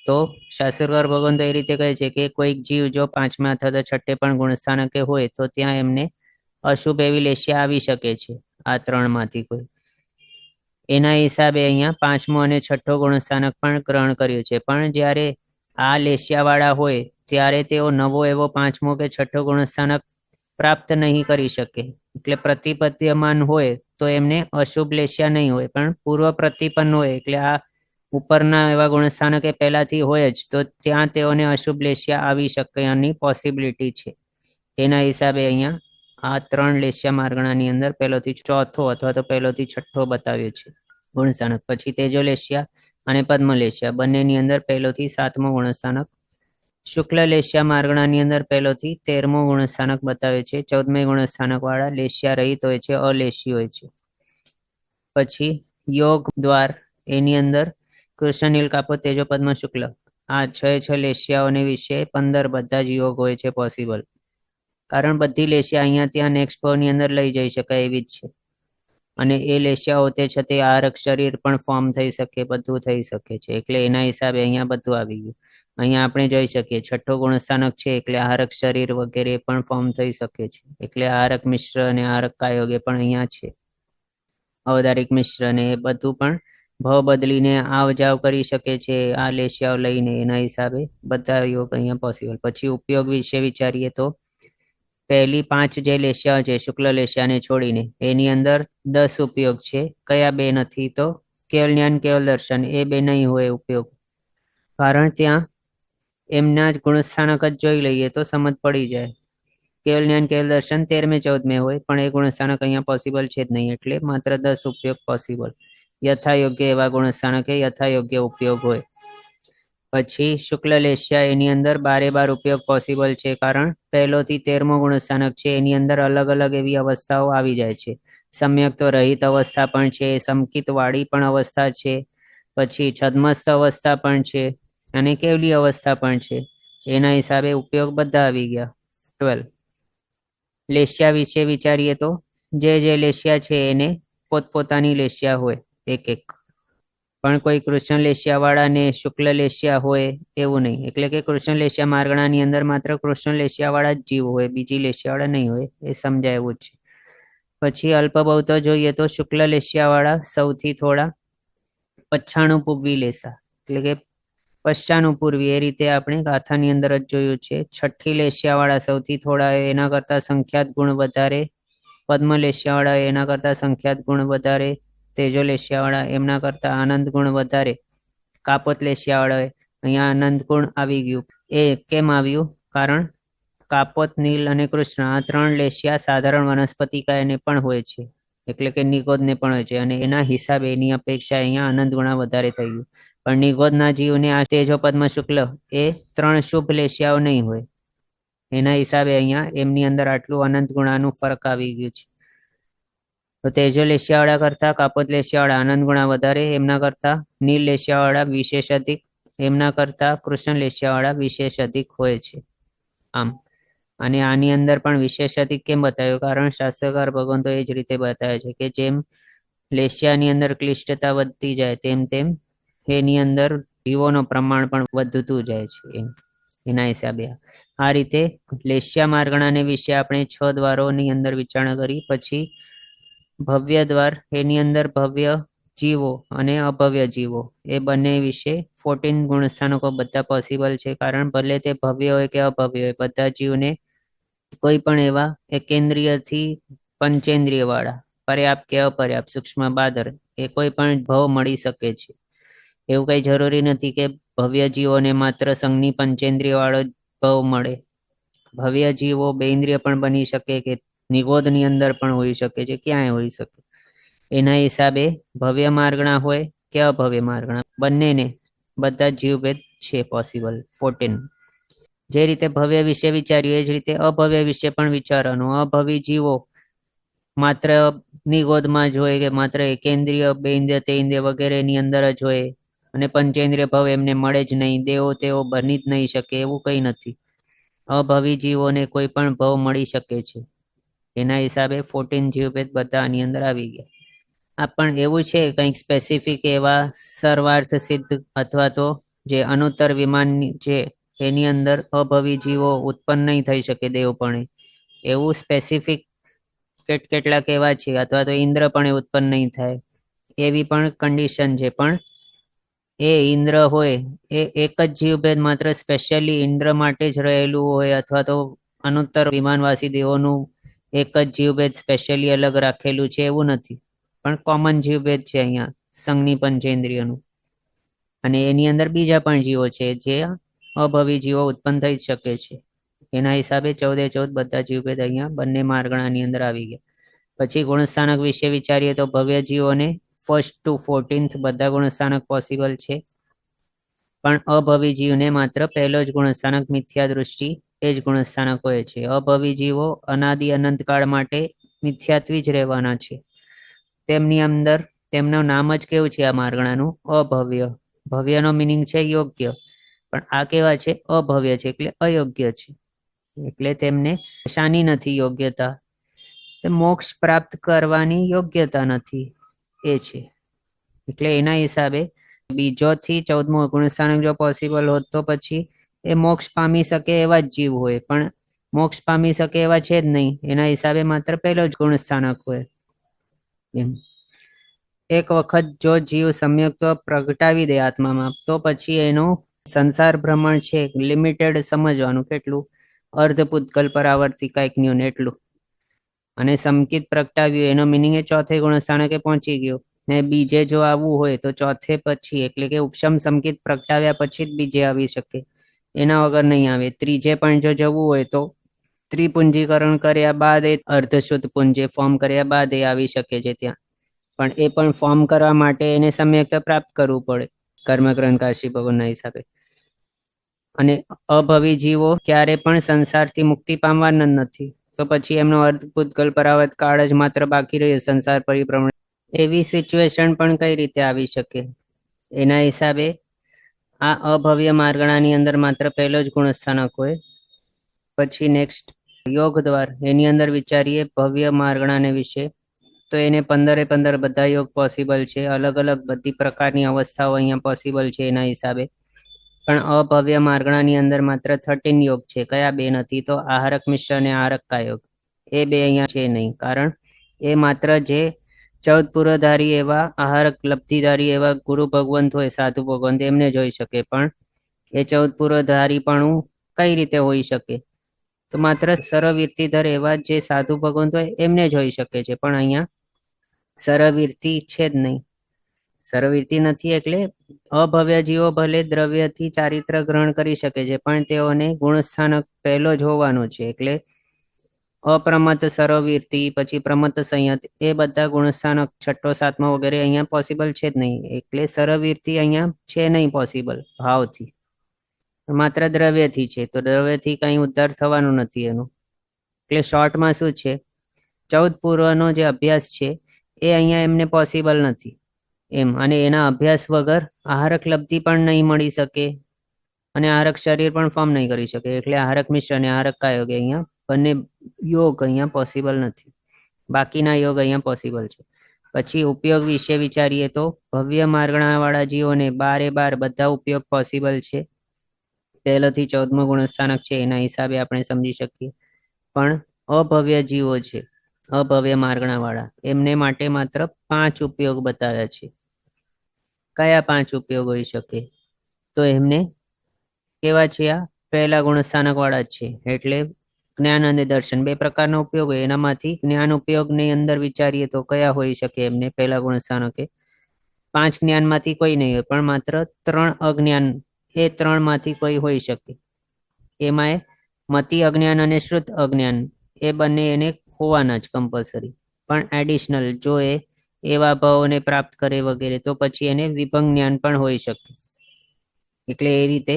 તો શાસ્ત્રકાર ભગવાન તો એ રીતે કહે છે કે કોઈક જીવ જો 5મા અથવા 6 પણ ગુણસ્થાનકે હોય તો ત્યાં એમને અશુભ એવી લેશિયા આવી શકે છે આ 3 માંથી કોઈ. એના હિસાબે અહીંયા 5મો અને 6ઠ્ઠો ગુણસ્થાનક પણ ગ્રહણ કર્યું છે. પણ જ્યારે આ લેશિયાવાળા હોય ત્યારે તેઓ નવો એવો 5મો કે 6ઠ્ઠો ગુણસ્થાનક પ્રાપ્ત નહીં કરી શકે. એટલે પ્રતિપદ્યમાન હોય તો એમને અશુભ લેશિયા નહીં હોય, પણ પૂર્વ પ્રતિપન્ન હોય એટલે આ ઉપરના એવા ગુણસ્થાનકે પહેલાથી હોય જ તો ત્યાં તેઓને અશુભ લેશિયા આવી શકવાની પોસિબિલિટી છે. એના હિસાબે અહીંયા આ 3 લેશિયા માર્ગણાની અંદર પહેલોથી ચોથો અથવા તો પહેલોથી છઠ્ઠો બતાવ્યો છે ગુણસ્થાનક. પછી તેજો લેશિયા અને પદ્મલેશિયા બંનેની અંદર પહેલોથી 7મો ગુણસ્થાનક. શુક્લ લેશિયા માર્ગણાની અંદર પહેલોથી 13મો ગુણસ્થાનક બતાવે છે. 14મે ગુણસ્થાનક વાળા લેશિયા રહિત હોય છે, અલેશી હોય છે. પછી યોગ દ્વાર એની અંદર કૃષ્ણ નીલ કાપો તેજો પદ્મ શુક્લ આ 6 લેશિયાઓને વિશે 15 બધા જ યોગ હોય છે પોસિબલ. કારણ બધી લેશિયા અહીંયા ત્યાં નેક્સ્ટ ભાવની અંદર લઈ જઈ શકાય એવી જ છે. અને એ લેશિયાઓ તે છતે આરક શરીર પણ ફોર્મ થઈ શકે, બધું થઈ શકે છે. એટલે એના હિસાબે અહીંયા બધું આવી ગયું. અહીંયા આપણે જોઈ શકીએ 6ઠ્ઠો ગુણસ્થાનક છે એટલે આરક શરીર વગેરે પણ ફોર્મ થઈ શકે છે. એટલે આરક મિશ્ર અને આરક કાયોગ એ પણ અહીંયા છે. અવધારિક મિશ્ર ને એ બધું પણ ભાવ બદલીને આવ જાવ કરી શકે છે આ લેશિયાઓ લઈને. એના હિસાબે બધા યોગ અહીંયા પોસિબલ. પછી ઉપયોગ વિશે વિચારીએ તો પહેલી 5 જે લેશિયાઓ છે શુક્લ લેશિયાને છોડીને એની અંદર 10 ઉપયોગ છે. કયા 2 નથી તો કેવલ જ્ઞાન કેવલ દર્શન એ 2 નહીં હોય ઉપયોગ. કારણ ત્યાં એમના જ ગુણસ્થાનક જ જોઈ લઈએ તો સમજ પડી જાય. કેવલ જ્ઞાન કેવલ દર્શન 13મે 14મે હોય પણ એ ગુણસ્થાનક અહીંયા પોસિબલ છે જ નહીં. એટલે માત્ર 10 ઉપયોગ પોસિબલ. યથાયોગ્ય એવા ગુણસ્થાનકે યથાયોગ્ય ઉપયોગ હોય. પછી શુક્લ લેશિયા એની અંદર 12 ઉપયોગ પોસિબલ છે. કારણ પહેલોથી 13મો ગુણસ્થાનક છે એની અંદર અલગ અલગ એવી અવસ્થાઓ આવી જાય છે. સમ્યક તો રહિત અવસ્થા પણ છે, સમકિત વાળી પણ અવસ્થા છે, પછી છદ્મસ્થ અવસ્થા પણ છે અને કેવલી અવસ્થા પણ છે. એના હિસાબે ઉપયોગ બધા આવી ગયા 12. લેશિયા વિશે વિચારીએ તો જે લેશિયા છે એને પોતપોતાની લેશિયા હોય એક એક. પણ કોઈ કૃષ્ણ લેશિયા વાળા ને શુક્લ લેશિયા હોય એવું નહીં. એટલે કે કૃષ્ણ લેશિયા માર્ગણાની અંદર માત્ર કૃષ્ણ લેશિયા વાળા જ જીવ હોય, બીજી લેશિયા વાળા નહીં હોય. એ સમજાય એવું જ છે. પછી અલ્પભવતો જોઈએ તો શુક્લ લેશિયા વાળા સૌથી થોડા 95 પૂર્વી લેશા એટલે કે પશ્ચાનું પૂર્વી એ રીતે આપણે ગાથાની અંદર જ જોયું છે. છઠ્ઠી લેશિયા વાળા સૌથી થોડા એના કરતા સંખ્યાત ગુણ વધારે પદ્મ લેશિયાવાળા એના કરતા સંખ્યાત ગુણ વધારે, તેજો લેશિયાવાળા એમના કરતા આનંદ ગુણ વધારે, કાપોત લેશિયાવાળા અહીંયા આનંદ ગુણ આવી ગયું. એ કેમ આવ્યું? કારણ કાપોત, નીલ અને કૃષ્ણ આ 3 લેશિયા સાધારણ વનસ્પતિકાયને પણ હોય છે, એટલે કે નિગોદને પણ હોય છે, અને એના હિસાબે એની અપેક્ષા અહીંયા આનંદ ગુણા વધારે થઈ ગયું. પણ નિગોદના જીવને આ તેજો પદ્મ શુક્લ એ 3 શુભ લેશિયાઓ નહીં હોય, એના હિસાબે અહીંયા એમની અંદર આટલું અનંત ગુણાનું ફરક આવી ગયું છે. તો તેજો લેશિયાવાળા કરતા કાપોત લેશિયાવાળા આનંદ ગુણા વધારે, એમના કરતા નીલ લેશિયાવાળા વિશેષ અધિક, એમના કરતા કૃષ્ણ લેશિયાવાળા વિશેષ અધિક હોય છે. આમ અને આની અંદર પણ વિશેષ અધિક કેમ બતાવ્યું? કારણ શાસ્ત્રકાર ભગવાન તો એ જ રીતે બતાવે છે કે જેમ લેશિયાની અંદર ક્લિષ્ટતા વધતી જાય તેમ તેમ એની અંદર જીવોનો પ્રમાણ પણ વધતું જાય છે. એના હિસાબે આ રીતે લેશિયા માર્ગણાને વિશે આપણે 6 દ્વારોની અંદર વિચારણા કરી. પછી ભવ્ય દ્વાર, એની અંદર ભવ્ય જીવો અને અભવ્ય જીવો એ બંને વિશે 14 ગુણસ્થાનકો બધા પોસિબલ છે. કારણ ભલે તે ભવ્ય હોય કે અભવ્ય હોય, બધા જીવને કોઈ પણ એવા એકેન્દ્રિયથી પંચેન્દ્રિય વાળા, પર્યાપ્ત કે અપર્યાપ્ત, સૂક્ષ્મ બાદર એ કોઈ પણ ભાવ મળી શકે છે. એવું કઈ જરૂરી નથી કે ભવ્ય જીવોને માત્ર સંઘની પંચેન્દ્રિય વાળો ભાવ મળે. ભવ્ય જીવો બેઇન્દ્રિય પણ બની શકે કે નિગોદની અંદર પણ હોઈ શકે છે, ક્યાંય હોઈ શકે. એના હિસાબે ભવ્ય માર્ગણા હોય કે અભવ્ય માર્ગણા, બંનેને બધા જીવભેદ છે પોસિબલ 14. જે રીતે ભવ્ય વિશે વિચાર્યું એ જ રીતે અભવ્ય વિશે પણ વિચારવાનું. અભવી જીવો માત્ર નિગોદમાં જ હોય કે માત્ર એકેન્દ્રિય, બેઇન્દ્રિય, તેઇન્દ્રિય વગેરેની અંદર જ હોય અને પંચેન્દ્રિય ભાવ એમને મળે જ નહીં, દેવો તેઓ બની જ નહીં શકે, એવું કંઈ નથી. અભવી જીવોને કોઈ પણ ભાવ મળી શકે છે. એના હિસાબે 14 જીવભેદ બધા આની અંદર આવી ગયા. આ પણ એવું છે કંઈક સ્પેસિફિક એવા સર્વાર્થ સિદ્ધ અથવા તો જે અનુત્તર વિમાન છે એની અંદર અભવી જીવો ઉત્પન્ન નહીં થઈ શકે દેવપણે, એવું સ્પેસિફિક કેટલાક એવા છે, અથવા તો ઇન્દ્ર પણ ઉત્પન્ન નહીં થાય એવી પણ કન્ડિશન છે. પણ એ ઇન્દ્ર હોય એ એક જ જીવભેદ માત્ર સ્પેશિયલી ઇન્દ્ર માટે જ રહેલું હોય, અથવા તો અનુત્તર વિમાનવાસી દેવોનું એક જ જીવભેદ સ્પેશિયલી અલગ રાખેલું છે એવું નથી. પણ કોમન જીવભેદ છે અહીંયા સંઘની પંચેન્દ્રિયનું. અને એની અંદર બીજા પણ જીવો છે જે અભવી જીવો ઉત્પન્ન થઈ શકે છે. એના હિસાબે 14 બધા જીવભેદ અહીંયા બંને માર્ગણાની અંદર આવી ગયા. પછી ગુણસ્થાનક વિશે વિચારીએ તો ભવ્ય જીવોને 1st to 14th બધા ગુણસ્થાનક પોસિબલ છે. પણ અભવી જીવને માત્ર પહેલો જ ગુણસ્થાનક મિથ્યા દૃષ્ટિ એ જ ગુણસ્થાનક હોય છે. અભવી જીવો અનાદિ અનંતકાળ માટે મિથ્યાત્વી જ રહેવાના છે. તેમની અંદર તેમનું નામ જ કેવું છે આ માર્ગણાનું? અભવ્ય. ભવ્યનો મિનિંગ છે યોગ્ય, પણ આ કેવા છે? અભવ્ય છે એટલે અયોગ્ય છે. એટલે તેમને શાની નથી યોગ્યતા? મોક્ષ પ્રાપ્ત કરવાની યોગ્યતા નથી એ છે. એટલે એના હિસાબે બીજોથી 14મું ગુણસ્થાનક જો પોસિબલ હોત તો પછી એ મોક્ષ પામી શકે એવા જ જીવ હોય, પણ મોક્ષ પામી શકે એવા છે જ નહીં. એના હિસાબે માત્ર પહેલો જ ગુણસ્થાનક હોય. એમ એક વખત જો જીવ સમ્યક્ત્વ પ્રગટાવી દે આત્મામાં, તો પછી એનું સંસાર ભ્રમણ છે લિમિટેડ સમજવાનું. કેટલું? અર્ધ પૂતગલ પરાવર્તી કાંઈક ન્યૂન એટલું. અને સમકિત પ્રગટાવ્યું એનો મિનિંગ એ ચોથે ગુણસ્થાનકે પહોંચી ગયો. ને બીજે જો આવવું હોય તો ચોથે પછી, એટલે કે ઉપશમ સમકિત પ્રગટાવ્યા પછી જ બીજે આવી શકે, એના વગર નહીં આવે. ત્રીજે પણ જો જવું હોય તો ત્રિપુંજીકરણ કર્યા બાદ એ અર્ધશુદ્ધ પુંજે ફોર્મ કર્યા બાદ એ આવી શકે છે ત્યાં. પણ એ પણ ફોર્મ કરવા માટે એને સમ્યક્તા પ્રાપ્ત કરવું પડે કર્મગ્રંથ કાશી ભગવાનના હિસાબે. અને અભવી જીવો ક્યારે પણ સંસારથી મુક્તિ પામવાના નથી, તો પછી એમનો અર્ધ પૂતગલ પરાવર્ત કાળ જ માત્ર બાકી રહ્યો સંસાર પરિભ્રમણ. એવી સિચ્યુએશન પણ કઈ રીતે આવી શકે? એના હિસાબે આ અભવ્ય માર્ગણાની અંદર માત્ર પહેલો જ ગુણસ્થાનક હોય. પછી નેક્સ્ટ યોગ દ્વાર, એની અંદર વિચારીએ ભવ્ય માર્ગણાને વિશે, તો એને 15 બધા યોગ પોસિબલ છે. અલગ અલગ બધી પ્રકારની અવસ્થાઓ અહીંયા પોસિબલ છે એના હિસાબે. પણ અભવ્ય માર્ગણાની અંદર માત્ર 13 યોગ છે. કયા? 2 નથી, તો આહારક મિશ્ર અને આહારક કાયોગ. એ 2 અહીંયા છે નહીં, કારણ એ માત્ર જે 14 પૂર્વધારી એવા આહારક લબ્ધિધારી એવા ગુરુ ભગવંત હોય, સાધુ ભગવંત, એમને જોઈ શકે. પણ એ 14 પૂર્વધારી પણ કઈ રીતે હોઈ શકે? તો માત્ર સરવીર્તિધર એવા જે સાધુ ભગવંત હોય એમને જ હોઈ શકે છે, પણ અહીંયા સરવીર્તિ છે જ નહીં. સરવીર્તિ નથી એટલે અભવ્ય જીવો ભલે દ્રવ્યથી ચારિત્ર ગ્રહણ કરી શકે છે, પણ તેઓને ગુણસ્થાનક પહેલો જ હોવાનો છે. એટલે અપ્રમત્ત સરવીર્તિ, પછી પ્રમત્ત સંયત, એ બધા ગુણસ્થાનક છઠ્ઠો સાતમો વગેરે અહીંયા પોસિબલ છે જ નહીં. એટલે સરવીર્તિ અહીંયા છે નહીં પોસિબલ ભાવથી, માત્ર દ્રવ્યથી છે. તો દ્રવ્યથી કઈ ઉદ્ધાર થવાનું નથી એનું. એટલે શોર્ટમાં શું છે, 14 પૂર્વનો જે અભ્યાસ છે એ અહીંયા એમને પોસિબલ નથી એમ. અને એના અભ્યાસ વગર આહારક લબ્ધિ પણ નહીં મળી શકે અને આહારક શરીર પણ ફોર્મ નહીં કરી શકે. એટલે આહારક મિશ્ર અને આહારક કાયોગ અહીંયા બંને યોગ અહીંયા પોસિબલ નથી. બાકીના યોગ અહીંયા પોસિબલ છે. પછી ઉપયોગ વિશે વિચારીએ તો ભવ્ય માર્ગણાવાળા જીવોને 12 બધા ઉપયોગ પોસિબલ છે. પહેલાથી 14મો ગુણસ્થાનક છે એના હિસાબે આપણે સમજી શકીએ. પણ અભવ્ય જીવો છે, અભવ્ય માર્ગણાવાળા, એમને માટે માત્ર 5 ઉપયોગ બતાવ્યા છે. કયા 5 ઉપયોગ હોઈ શકે? તો એમને કેવા છે? આ પહેલા ગુણસ્થાનક વાળા જ છે. એટલે જ્ઞાન અને દર્શન 2 પ્રકારનો ઉપયોગ હોય. એનામાંથી જ્ઞાન ઉપયોગની અંદર વિચારીએ તો કયા હોઈ શકે એમને પહેલા ગુણસ્થાનકે? 5 જ્ઞાનમાંથી કોઈ નહીં હોય, પણ માત્ર 3 અજ્ઞાન, એ 3 માંથી કોઈ હોઈ શકે. એમાં મતિ અજ્ઞાન અને શ્રુત અજ્ઞાન એ બંને એને હોવાના જ કમ્પલસરી. પણ એડિશનલ જો એ એવા ભાવોને પ્રાપ્ત કરે વગેરે તો પછી એને વિભંગ જ્ઞાન પણ હોઈ શકે. એટલે એ રીતે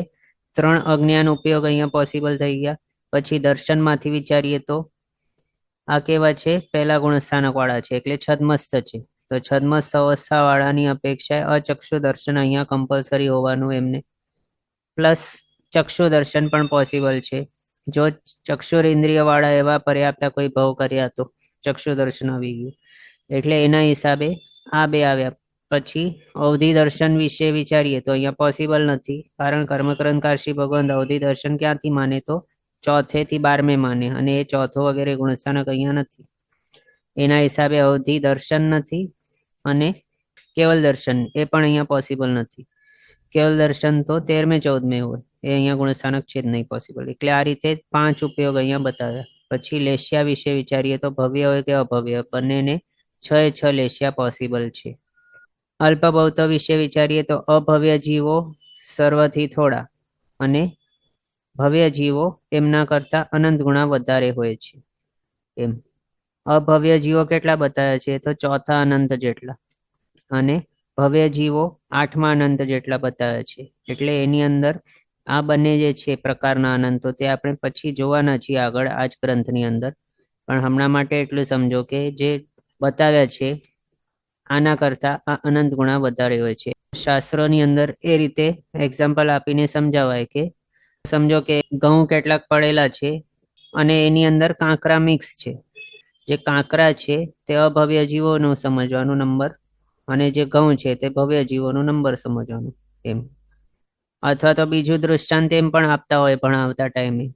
3 અજ્ઞાન ઉપયોગ અહીંયા પોસિબલ થઈ ગયા. પછી દર્શનમાંથી વિચારીએ તો આ કેવા છે? પહેલા ગુણસ્થાનક વાળા છે, એટલે છદ્મસ્થ છે. તો છદ્મસ્થ અવસ્થા વાળાની અપેક્ષાએ અચક્ષુ દર્શન અહીંયા કમ્પલસરી હોવાનું એમને. પ્લસ ચક્ષુ દર્શન પણ પોસિબલ છે. જો ચક્ષુર ઇન્દ્રિય વાળા એવા પર્યાપ્ત કોઈ ભાવ કર્યા તો ચક્ષુ દર્શન આવી ગયું. એટલે એના હિસાબે આ 2 આવ્યા. પછી અવધિ દર્શન વિશે વિચારીએ તો અહીંયા પોસિબલ નથી, કારણ કર્મકરણકારશી ભગવાન અવધિ દર્શન ક્યાંથી માને? તો 4થે થી 12મે માને, અને એ 4થો વગેરે ગુણસ્થાનક અહીંયા નથી. એના હિસાબે અવધિ દર્શન નથી. અને કેવલ દર્શન એ પણ અહીંયા પોસિબલ નથી. કેવલ દર્શન તો 13મે 14મે હોય, એ અહીંયા ગુણસ્થાનક છે જ નહીં પોસિબલ. એટલે આ રીતે 5 ઉપયોગ અહીંયા બતાવ્યા. પછી લેશ્યા વિશે વિચારીએ તો ભવ્ય હોય કે અભવ્ય, બંનેને 6 લેશ્યા પોસિબલ છે. અલ્પભૌત વિશે વિચારીએ તો અભવ્ય જીવો સર્વથી થોડા અને ભવ્ય જીવો તેમના કરતા અનંત ગુણા વધારે હોય છે એમ. અભવ્ય જીવો કેટલા બતાવ્યા છે? તો 4થા અનંત જેટલા, અને ભવ્ય જીવો 8મા અનંત જેટલા બતાવ્યા છે. એટલે એની અંદર આ બંને જે છે પ્રકારના અનંતો તે આપણે પછી જોવાના છીએ આગળ આ જ ગ્રંથની અંદર. પણ હમણાં માટે એટલું સમજો કે જે બતાવ્યા છે આના કરતા આ અનંત ગુણા વધારે હોય છે. શાસ્ત્રોની અંદર એ રીતે એક્ઝામ્પલ આપીને સમજાવાય કે સમજો કે ઘઉં કેટલાક પડેલા છે અને એની અંદર કાંકરા મિક્સ છે. જે કાંકરા છે તે અભવ્ય જીવોનો સમજવાનો નંબર, અને જે ઘઉં છે તે ભવ્ય જીવોનો નંબર સમજવાનો એમ. અથવા તો બીજું દૃષ્ટાંત એમ પણ આપતા હોય ભણાવતા ટાઈમે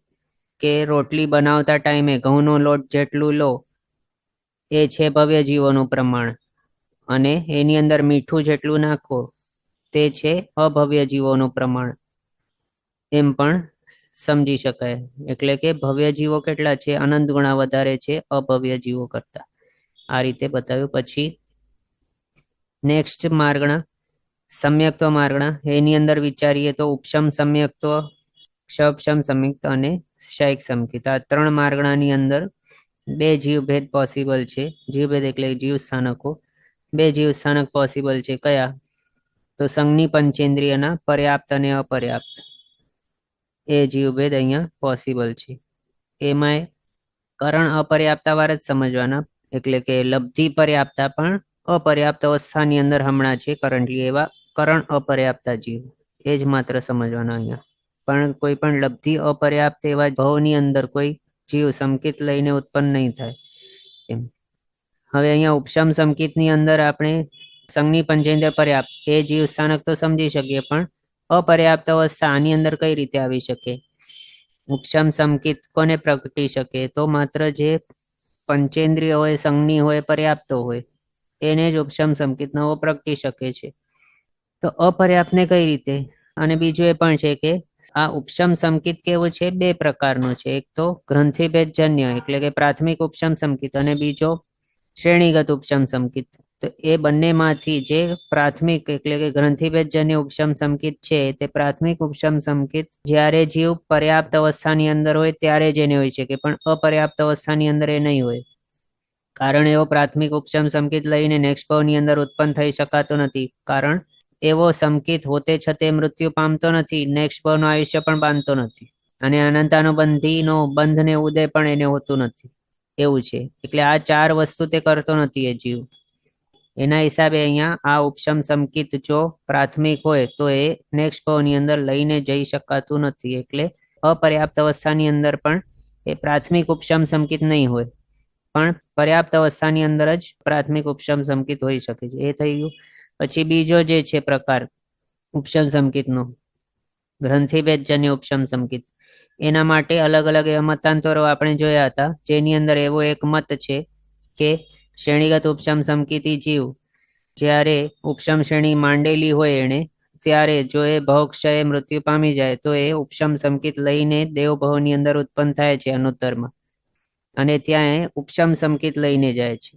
કે રોટલી બનાવતા ટાઈમે ઘઉંનો લોટ જેટલું લો એ છે ભવ્ય જીવોનું પ્રમાણ, અને એની અંદર મીઠું જેટલું નાખો તે છે અભવ્ય જીવોનું પ્રમાણ, એમ પણ સમજી શકાય. એટલે કે ભવ્ય જીવો કેટલા છે? અનંત ગુણા વધારે છે અભવ્ય જીવો કરતા. આ રીતે બતાવ્યું. પછી નેક્સ્ટ માર્ગણા, સમ્યક્ત્વ માર્ગણા. એની અંદર વિચારીએ તો ઉપશમ સમ્યક્ત્વ, ક્ષપશમ સમ્યક્ત અને શૈક સંકિત, આ 3 માર્ગણાની અંદર 2 જીવભેદ પોસિબલ છે. જીવભેદ એટલે જીવ સ્થાનકો. 2 જીવ સ્થાનક પોસિબલ છે. કયા? તો સંજ્ઞી પંચેન્દ્રિયના પર્યાપ્ત અને અપર્યાપ્ત, એ જીવભેદ અહીંયા પોસિબલ છે. એમાં કરણ અપર્યાપ્તા વાર જ સમજવાના. એટલે કે લબ્ધિ પર્યાપ્તા પણ અપર્યાપ્ત અવસ્થાની અંદર હમણાં છે કરન્ટલી, એવા કરણ અપર્યાપ્તા જીવ એ જ માત્ર સમજવાના અહીંયા. પણ કોઈ પણ લબ્ધિ અપર્યાપ્ત એવા ભાવની અંદર કોઈ જીવ સંકિત લઈને ઉત્પન્ન નહીં થાય એમ. હવે અહીંયા ઉપશમ સંકિતની અંદર આપણે સંજ્ઞી પંચેન્દ્રિય પર્યાપ્ત એ જીવ સ્થાનક તો સમજી શકીએ, પણ અપર્યાપ્ત અવસ્થા આની અંદર કઈ રીતે આવી શકે? ઉપશમ સંકિત કોને પ્રગટી શકે? તો માત્ર જે પંચેન્દ્રિય હોય, સંજ્ઞી હોય, પર્યાપ્ત હોય એને જ ઉપશમ સંકિત નવો પ્રગટી શકે છે. તો અપર્યાપ્તને કઈ રીતે? અને બીજું એ પણ છે કે આ ઉપશમ સંકિત કેવું છે? બે પ્રકારનું છે. એક તો ગ્રંથિભેદજન્ય એટલે કે પ્રાથમિક ઉપશમ સંકિત, અને બીજો શ્રેણીગત ઉપશમ સંકિત. તો એ બંનેમાંથી જે પ્રાથમિક એટલે કે ગ્રંથિભેદજન્ય ઉપશમ સંકિત છે, તે પ્રાથમિક ઉપશમ સંકિત જ્યારે જીવ પર્યાપ્ત અવસ્થાની અંદર હોય ત્યારે જ એને હોય છે, કે પણ અપર્યાપ્ત અવસ્થાની અંદર એ નહીં હોય. કારણ એવો પ્રાથમિક ઉપશમ સંકિત લઈને નેક્સ્ટ ભાવની અંદર ઉત્પન્ન થઈ શકાતો નથી. કારણ એવો સંકિત હોતે છતે મૃત્યુ પામતો નથી, નેક્સ્ટ ભાવનું આયુષ્ય પણ બાંધતો નથી, અને અનંતાનુબંધીનો બંધ ને ઉદય પણ એને હોતું નથી. એવું છે. એટલે આ ચાર વસ્તુ તે કરતો નથી એ જીવ. એના હિસાબે અહીંયા આ ઉપશમ સંકિત જો પ્રાથમિક હોય તો એ નેક્સ્ટ ભાવની અંદર લઈને જઈ શકાતું નથી. એટલે અપર્યાપ્ત અવસ્થાની અંદર પણ એ પ્રાથમિક ઉપશમ સંકિત નહીં હોય, પણ પર્યાપ્ત અવસ્થાની અંદર જ પ્રાથમિક ઉપશમ સંકિત હોઈ શકે છે. એ થઈ ગયું. પછી બીજો જે છે પ્રકાર ઉપશમ સંકિતનો, ગ્રંથિભેદજન્ય ઉપશમ સંકિત, એના માટે અલગ અલગ એવા મતાંતરો આપણે જોયા હતા, જેની અંદર એવો એક મત છે કે શ્રેણીગત ઉપશમ સંકિતી જીવ જ્યારે ઉપશમ શ્રેણી માંડેલી હોય એને, ત્યારે જો એ ભવક્ષયે મૃત્યુ પામી જાય તો એ ઉપશમ સંકિત લઈને દેવભવની અંદર ઉત્પન્ન થાય છે અનુત્તરમાં, અને ત્યાં એ ઉપશમ સંકિત લઈને જાય છે.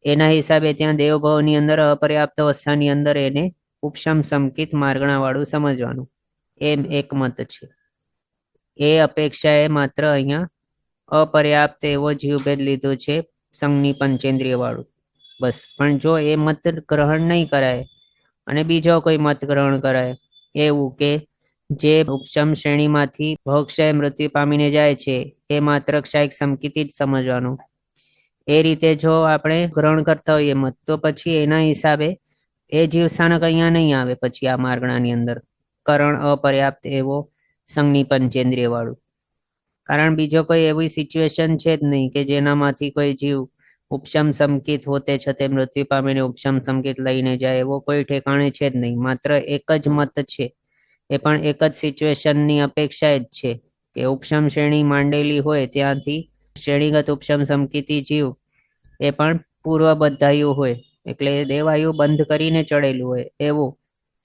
એના હિસાબે ત્યાં દેવભવની અંદર અપર્યાપ્ત અવસ્થાની અંદર એને ઉપશમ સંકિત માર્ગણા વાળું સમજવાનું, એમ એક મત છે. એ અપેક્ષાએ માત્ર અહીંયા અપર્યાપ્ત એવો જીવભેદ લીધો છે, સંઘની પંચેન્દ્રિય વાળું, બસ. પણ જો એ મત ગ્રહણ નહીં કરાય અને બીજો કોઈ મત ગ્રહણ કરાય, એવું કે જે ઉપશમ શ્રેણીમાંથી ભવક્ષય મૃત્યુ પામીને જાય છે એ માત્ર ક્ષાયિક સંકિત જ સમજવાનું, એ રીતે જો આપણે ગ્રહણ કરતા હોઈએ મત, તો પછી એના હિસાબે એ જીવ સ્થાનક અહીંયા નહીં આવે પછી આ માર્ગણાની અંદર, કરણ અપર્યાપ્ત એવો સંઘની પંચેન્દ્રિય વાળું. કારણ બીજો કોઈ એવી સિચ્યુએશન છે જ નહીં કે જેનામાંથી કોઈ જીવ ઉપશમ સંકિત હોતે છતે મૃત્યુ પામીને ઉપશમ સંકિત લઈને જાય, એવો કોઈ ઠેકાણે છે જ નહીં. માત્ર એક જ મત છે, એ પણ એક જ સિચ્યુએશનની અપેક્ષા જ છે કે ઉપશમ શ્રેણી માંડેલી હોય ત્યાંથી શ્રેણીગત ઉપશમ સંકિતી જીવ એ પણ પૂર્વ બદ્ધાયુ હોય, એટલે દેવાયુ બંધ કરીને ચડેલું હોય એવું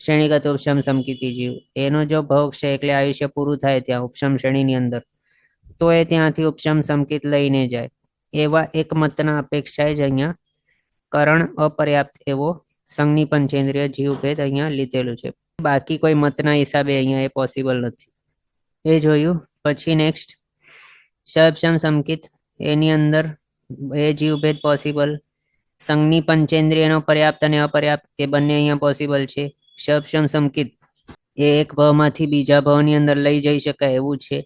શ્રેણીગત ઉપશમ સંકિતી જીવ, એનો જો ભવક્ષય એટલે આયુષ્ય પૂરું થાય ત્યાં ઉપશમ શ્રેણીની અંદર, તો એ ત્યાંથી ઉપશમ સંકિત લઈને જાય. એવા એક મતના અપેક્ષાએ જ અહીંયા કરણ અપર્યાપ્ત એવો સંઘની પંચેન્દ્રિય જીવભેદ અહીંયા લીધેલું છે. બાકી કોઈ મતના હિસાબે અહીંયા એ પોસિબલ નથી. એ જોયું. પછી નેક્સ્ટ ષપશમ સંકિત, એની અંદર એ જીવભેદ પોસિબલ. સંઘની પંચેન્દ્રિયનો પર્યાપ્ત અને અપર્યાપ્ત એ બંને અહીંયા પોસિબલ છે. ષપશમ સંકિત એ એક ભાવમાંથી બીજા ભાવની અંદર લઈ જઈ શકાય એવું છે,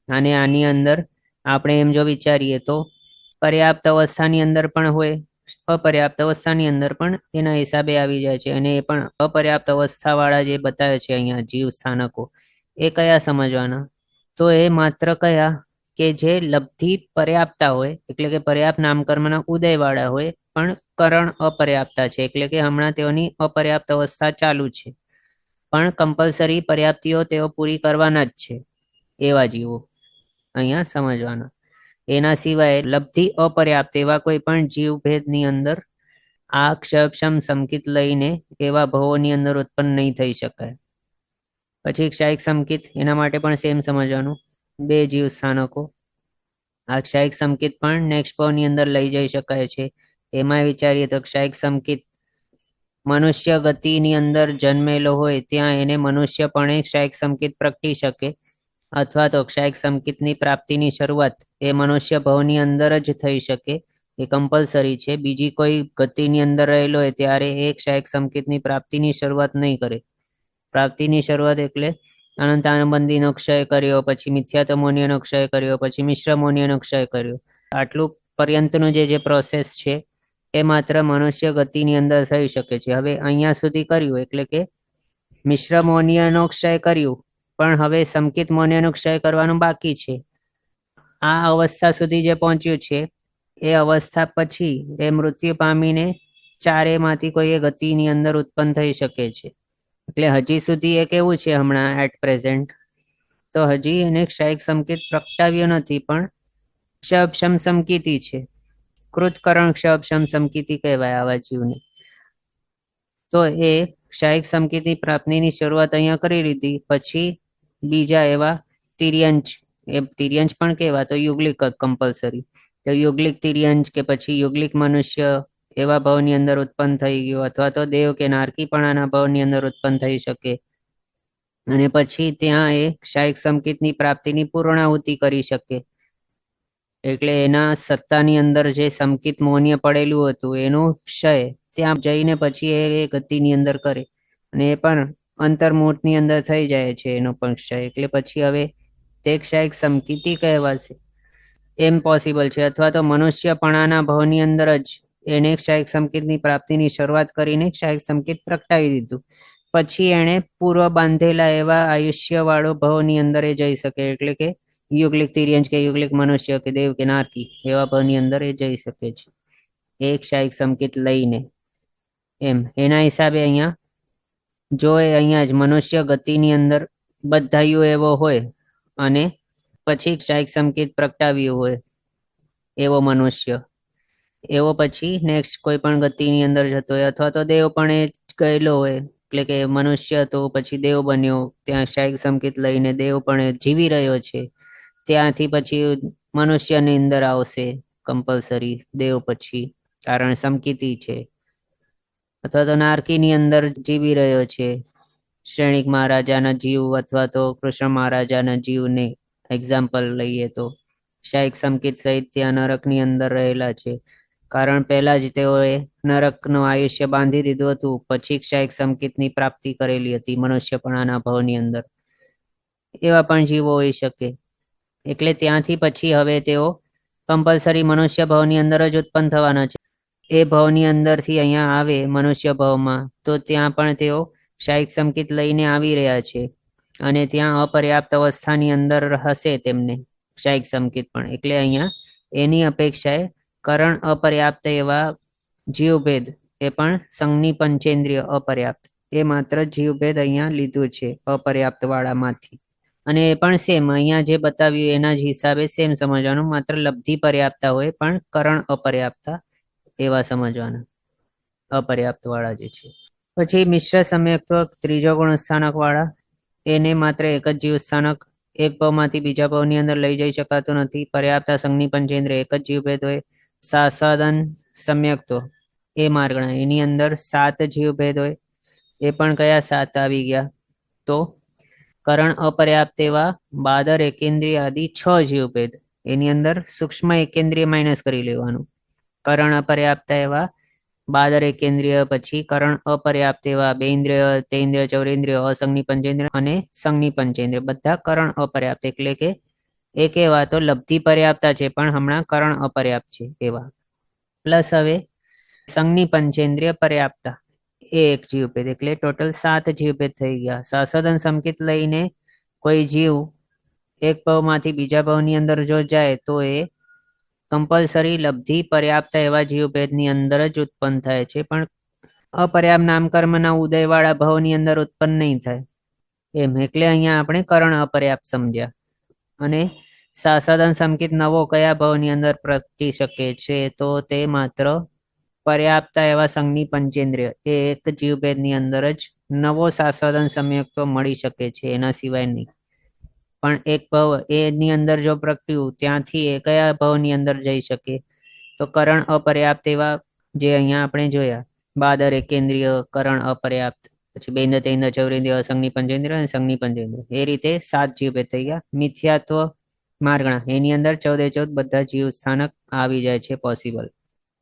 અને આની અંદર આપણે એમ જો વિચારીએ તો પર્યાપ્ત અવસ્થાની અંદર પણ હોય, અપર્યાપ્ત અવસ્થાની અંદર પણ એના હિસાબે આવી જાય છે. અને એ પણ અપર્યાપ્ત અવસ્થા વાળા જે બતાવે છે અહીંયા જીવ સ્થાનકો, એ કયા સમજવાના? તો એ માત્ર કયા કે જે લબ્ધિ પર્યાપ્તા હોય, એટલે કે પર્યાપ્ત નામકર્મના ઉદય વાળા હોય, પણ કરણ અપર્યાપ્તા છે, એટલે કે હમણાં તેઓની અપર્યાપ્ત અવસ્થા ચાલુ છે, પણ કમ્પલસરી પર્યાપ્તિઓ તેઓ પૂરી કરવાના જ છે, એવા જીવો અહીંયા સમજવાના. એના સિવાય લબ્ધિ અપર્યાપ્ત એવા કોઈ પણ જીવભેદની અંદર આ ક્ષપશમ સંકિત લઈને એવા ભવોની અંદર ઉત્પન્ન નહીં થઈ શકાય. પછી ક્ષાયિક સંકિત, એના માટે પણ સેમ સમજવાનું, બે જીવ સ્થાનકો. આ ક્ષાયિક સંકિત પણ નેક્સ્ટ ભાવની અંદર લઈ જઈ શકાય છે. એમાં વિચારીએ તો ક્ષાયિક સંકિત મનુષ્ય ગતિની અંદર જન્મેલો હોય ત્યાં એને મનુષ્યપણે ક્ષાયિક સંકિત પ્રગટી શકે, અથવા તો ક્ષાયિક સંકિતની પ્રાપ્તિની શરૂઆત એ મનુષ્ય ભવની અંદર જ થઈ શકે, એ કમ્પલસરી છે. બીજી કોઈ ગતિની અંદર રહેલો હોય ત્યારે એ ક્ષાયિક સંકિતની પ્રાપ્તિની શરૂઆત નહીં કરે. પ્રાપ્તિની શરૂઆત એટલે અનંતાનુબંધીનો ક્ષય કર્યો, પછી મિથ્યાતમોનિયનો ક્ષય કર્યો, પછી મિશ્રમોનિયનો ક્ષય કર્યો, આટલું પર્યંતનું જે પ્રોસેસ છે એ માત્ર મનુષ્ય ગતિની અંદર થઈ શકે છે. હવે અહીંયા સુધી કર્યું એટલે કે મિશ્રમોનિયનો ક્ષય કર્યું, પણ હવે સંકિત મોનિયનો ક્ષય કરવાનું બાકી છે. આ અવસ્થા સુધી જે પહોંચ્યું છે એ અવસ્થા પછી એ મૃત્યુ પામીને ચારેમાંથી કોઈ એ ગતિની અંદર ઉત્પન્ન થઈ શકે છે. એટલે હજી સુધી એ કેવું છે હમણાં એટ પ્રેઝન્ટ, તો હજી એને ક્ષાયિક સંકિત પ્રગટાવ્યો નથી, પણ ક્ષપશમ સંકિતી છે. કૃતકરણ ક્ષપશમ સંકિતી કહેવાય આવા જીવને. તો એ ક્ષાયિક સંકિતની પ્રાપ્તિની શરૂઆત અહીંયા કરી લીધી, પછી બીજા એવા તિર્યંચ, એ તિર્યંચ પણ કેવા તો યુગલિક કમ્પલસરી, તો યુગલિક તિર્યંચ કે પછી યુગલિક મનુષ્ય એવા ભાવની અંદર ઉત્પન્ન થઈ ગયો, અથવા તો દેવ કે નારકીપણાના ભાવની અંદર ઉત્પન્ન થઈ શકે, અને પછી ત્યાં એ ક્ષાયિક સંકેતની પ્રાપ્તિની પૂર્ણાહુતિ કરી શકે. એટલે એના સત્તાની અંદર જે સંકિત મૌન્ય પડેલું હતું એનું ક્ષય ત્યાં જઈને પછી એ ગતિની અંદર કરે, અને એ પણ અંતર્મુહૂર્તની અંદર થઈ જાય છે એનો પણ ક્ષય. એટલે પછી હવે તે ક્ષાયિક સંકિતિ કહેવાશે એમ પોસિબલ છે. અથવા તો મનુષ્યપણાના ભાવની અંદર જ એને ક્ષાયિક સંકેતની પ્રાપ્તિની શરૂઆત કરીને ક્ષાયિક સંકેત પ્રગટાવી દીધું, પછી એને પૂર્વ બાંધેલા એવા આયુષ્ય વાળો ભાવની અંદર એ જઈ શકે, એટલે કે યુગલિક તિર્યંચ કે યુગલિક મનુષ્ય કે દેવ કે નારકી એવા ભાવની અંદર એ જઈ શકે છે એક ક્ષાયિક સંકેત લઈને. એમ એના હિસાબે અહીંયા જો એ અહીંયા જ મનુષ્ય ગતિની અંદર બધાયું એવો હોય અને પછી ક્ષાયિક સંકેત પ્રગટાવ્યું હોય એવો મનુષ્ય, એવો પછી નેક્સ્ટ કોઈ પણ ગતિની અંદર જતો હોય, અથવા તો દેવ પણ એ ગયેલો હોય, એટલે કે મનુષ્ય તો પછી દેવ બન્યો, ત્યાં ક્ષાયિક સંકેત લઈને દેવ પણ જીવી રહ્યો છે, ત્યાંથી પછી મનુષ્યની અંદર આવશે કમ્પલસરી દેવ પછી, કારણ સંકિતિ છે. અથવા તો નારકીની અંદર જીવી રહ્યો છે, શ્રેણિક મહારાજાના જીવ અથવા તો કૃષ્ણ મહારાજાના જીવને એક્ઝામ્પલ લઈએ તો ક્ષાયિક સંકેત સહિત ત્યાં નરકની અંદર રહેલા છે, કારણ પહેલા જ તેઓએ નરકનું આયુષ્ય બાંધી દીધું હતું, પછી ક્ષાયિક સંકેતની પ્રાપ્તિ કરેલી હતી મનુષ્યપણાના ભાવની અંદર. એવા પણ જીવો હોઈ શકે. એટલે ત્યાંથી પછી હવે તેઓ કમ્પલસરી મનુષ્ય ભાવની અંદર જ ઉત્પન્ન થવાના છે. એ ભાવની અંદરથી અહીંયા આવે મનુષ્ય ભાવમાં, તો ત્યાં પણ તેઓ ક્ષાયિક સંકેત લઈને આવી રહ્યા છે, અને ત્યાં અપર્યાપ્ત અવસ્થાની અંદર હશે તેમને ક્ષાયિક સંકેત પણ. એટલે અહીંયા એની અપેક્ષાએ કરણ અપર્યાપ્ત એવા જીવભેદ, એ પણ સંઘની પંચેન્દ્રિય અપર્યાપ્ત, એ માત્ર જીવભેદ અહીંયા લીધું છે અપર્યાપ્ત વાળામાંથી. અને એ પણ સેમ અહીંયા જે બતાવ્યું એના જ હિસાબે સેમ સમજવાનું, માત્ર લબ્ધિ પર્યાપ્તા હોય પણ કરણ અપર્યાપ્તા એવા સમજવાના, અપર્યાપ્ત વાળા જે છે. પછી મિશ્ર સમ્યક્ત્વ ત્રીજો ગુણ સ્થાનક વાળા, એને માત્ર એક જ જીવ સ્થાનક એક ભાવમાંથી બીજા ભાવની અંદર લઈ જઈ શકાતું નથી. પર્યાપ્તા સંઘની પંચેન્દ્રિય એક જ જીવભેદ હોય. સાસ્વાદન સમ્યક્ત્વ એ માર્ગણા, એની અંદર 7 જીવભેદ હોય. એ પણ કયા 7 આવી ગયા તો કરણ અપર્યાપ્ત એવા બાદર એકેન્દ્રિય આદિ 6 જીવભેદ, એની અંદર સૂક્ષ્મ એકેન્દ્રિય માઇનસ કરી લેવાનું. કરણ અપર્યાપ્ત એવા બાદર એકેન્દ્રિય, પછી કરણ અપર્યાપ્ત એવા બેન્દ્રિય તેન્દ્રિય ચૌરેન્દ્રિય અસંગની પંચેન્દ્રિય અને સંઘની પંચેન્દ્રિય, બધા કરણ અપર્યાપ્ત. એટલે કે એક એવા તો લબ્ધિ પર્યાપ્તા છે પણ હમણાં કરણ અપર્યાપ્ત છે એવા. પ્લસ હવે સંઘની પંચેન્દ્રિય પર્યાપ્તા એ એક જીવભેદ, એટલે ટોટલ 7 જીવભેદ થઈ ગયા. સાસદન સંકેત લઈને કોઈ જીવ એક ભાવમાંથી બીજા ભાવની અંદર જો જાય તો એ કમ્પલસરી લબ્ધિ પર્યાપ્ત એવા જીવભેદની અંદર જ ઉત્પન્ન થાય છે, પણ અપર્યાપ્ત નામકર્મના ઉદયવાળા ભાવની અંદર ઉત્પન્ન નહીં થાય એમ. એટલે અહીંયા આપણે કરણ અપર્યાપ્ત સમજ્યા. અને સાસદન સંકેત નવો કયા ભાવની અંદર પ્રગટી શકે છે તો તે માત્ર પર્યાપ્તા એવા સંઘની પંચેન્દ્રિય એ એક જીવભેદની અંદર જ નવો સાસ્વાદન સમ્યક્ત્વ મળી શકે છે, એના સિવાય નહીં. પણ એક ભાવ એની અંદર જો પ્રગટ્યું ત્યાંથી એ કયા ભાવની અંદર જઈ શકે તો કરણ અપર્યાપ્ત એવા જે અહીંયા આપણે જોયા બાદર એકેન્દ્રિય કરણ અપર્યાપ્ત, પછી બેન્દ તેન્દ ચૌરેન્દ્રિય અસંગની પંચેન્દ્રિય અને સંઘની પંચેન્દ્રિય, એ રીતે 7 જીવભેદ થઈ ગયા. મિથ્યાત્વ માર્ગણા, એની અંદર 14 બધા જીવ સ્થાનક આવી જાય છે પોસિબલ.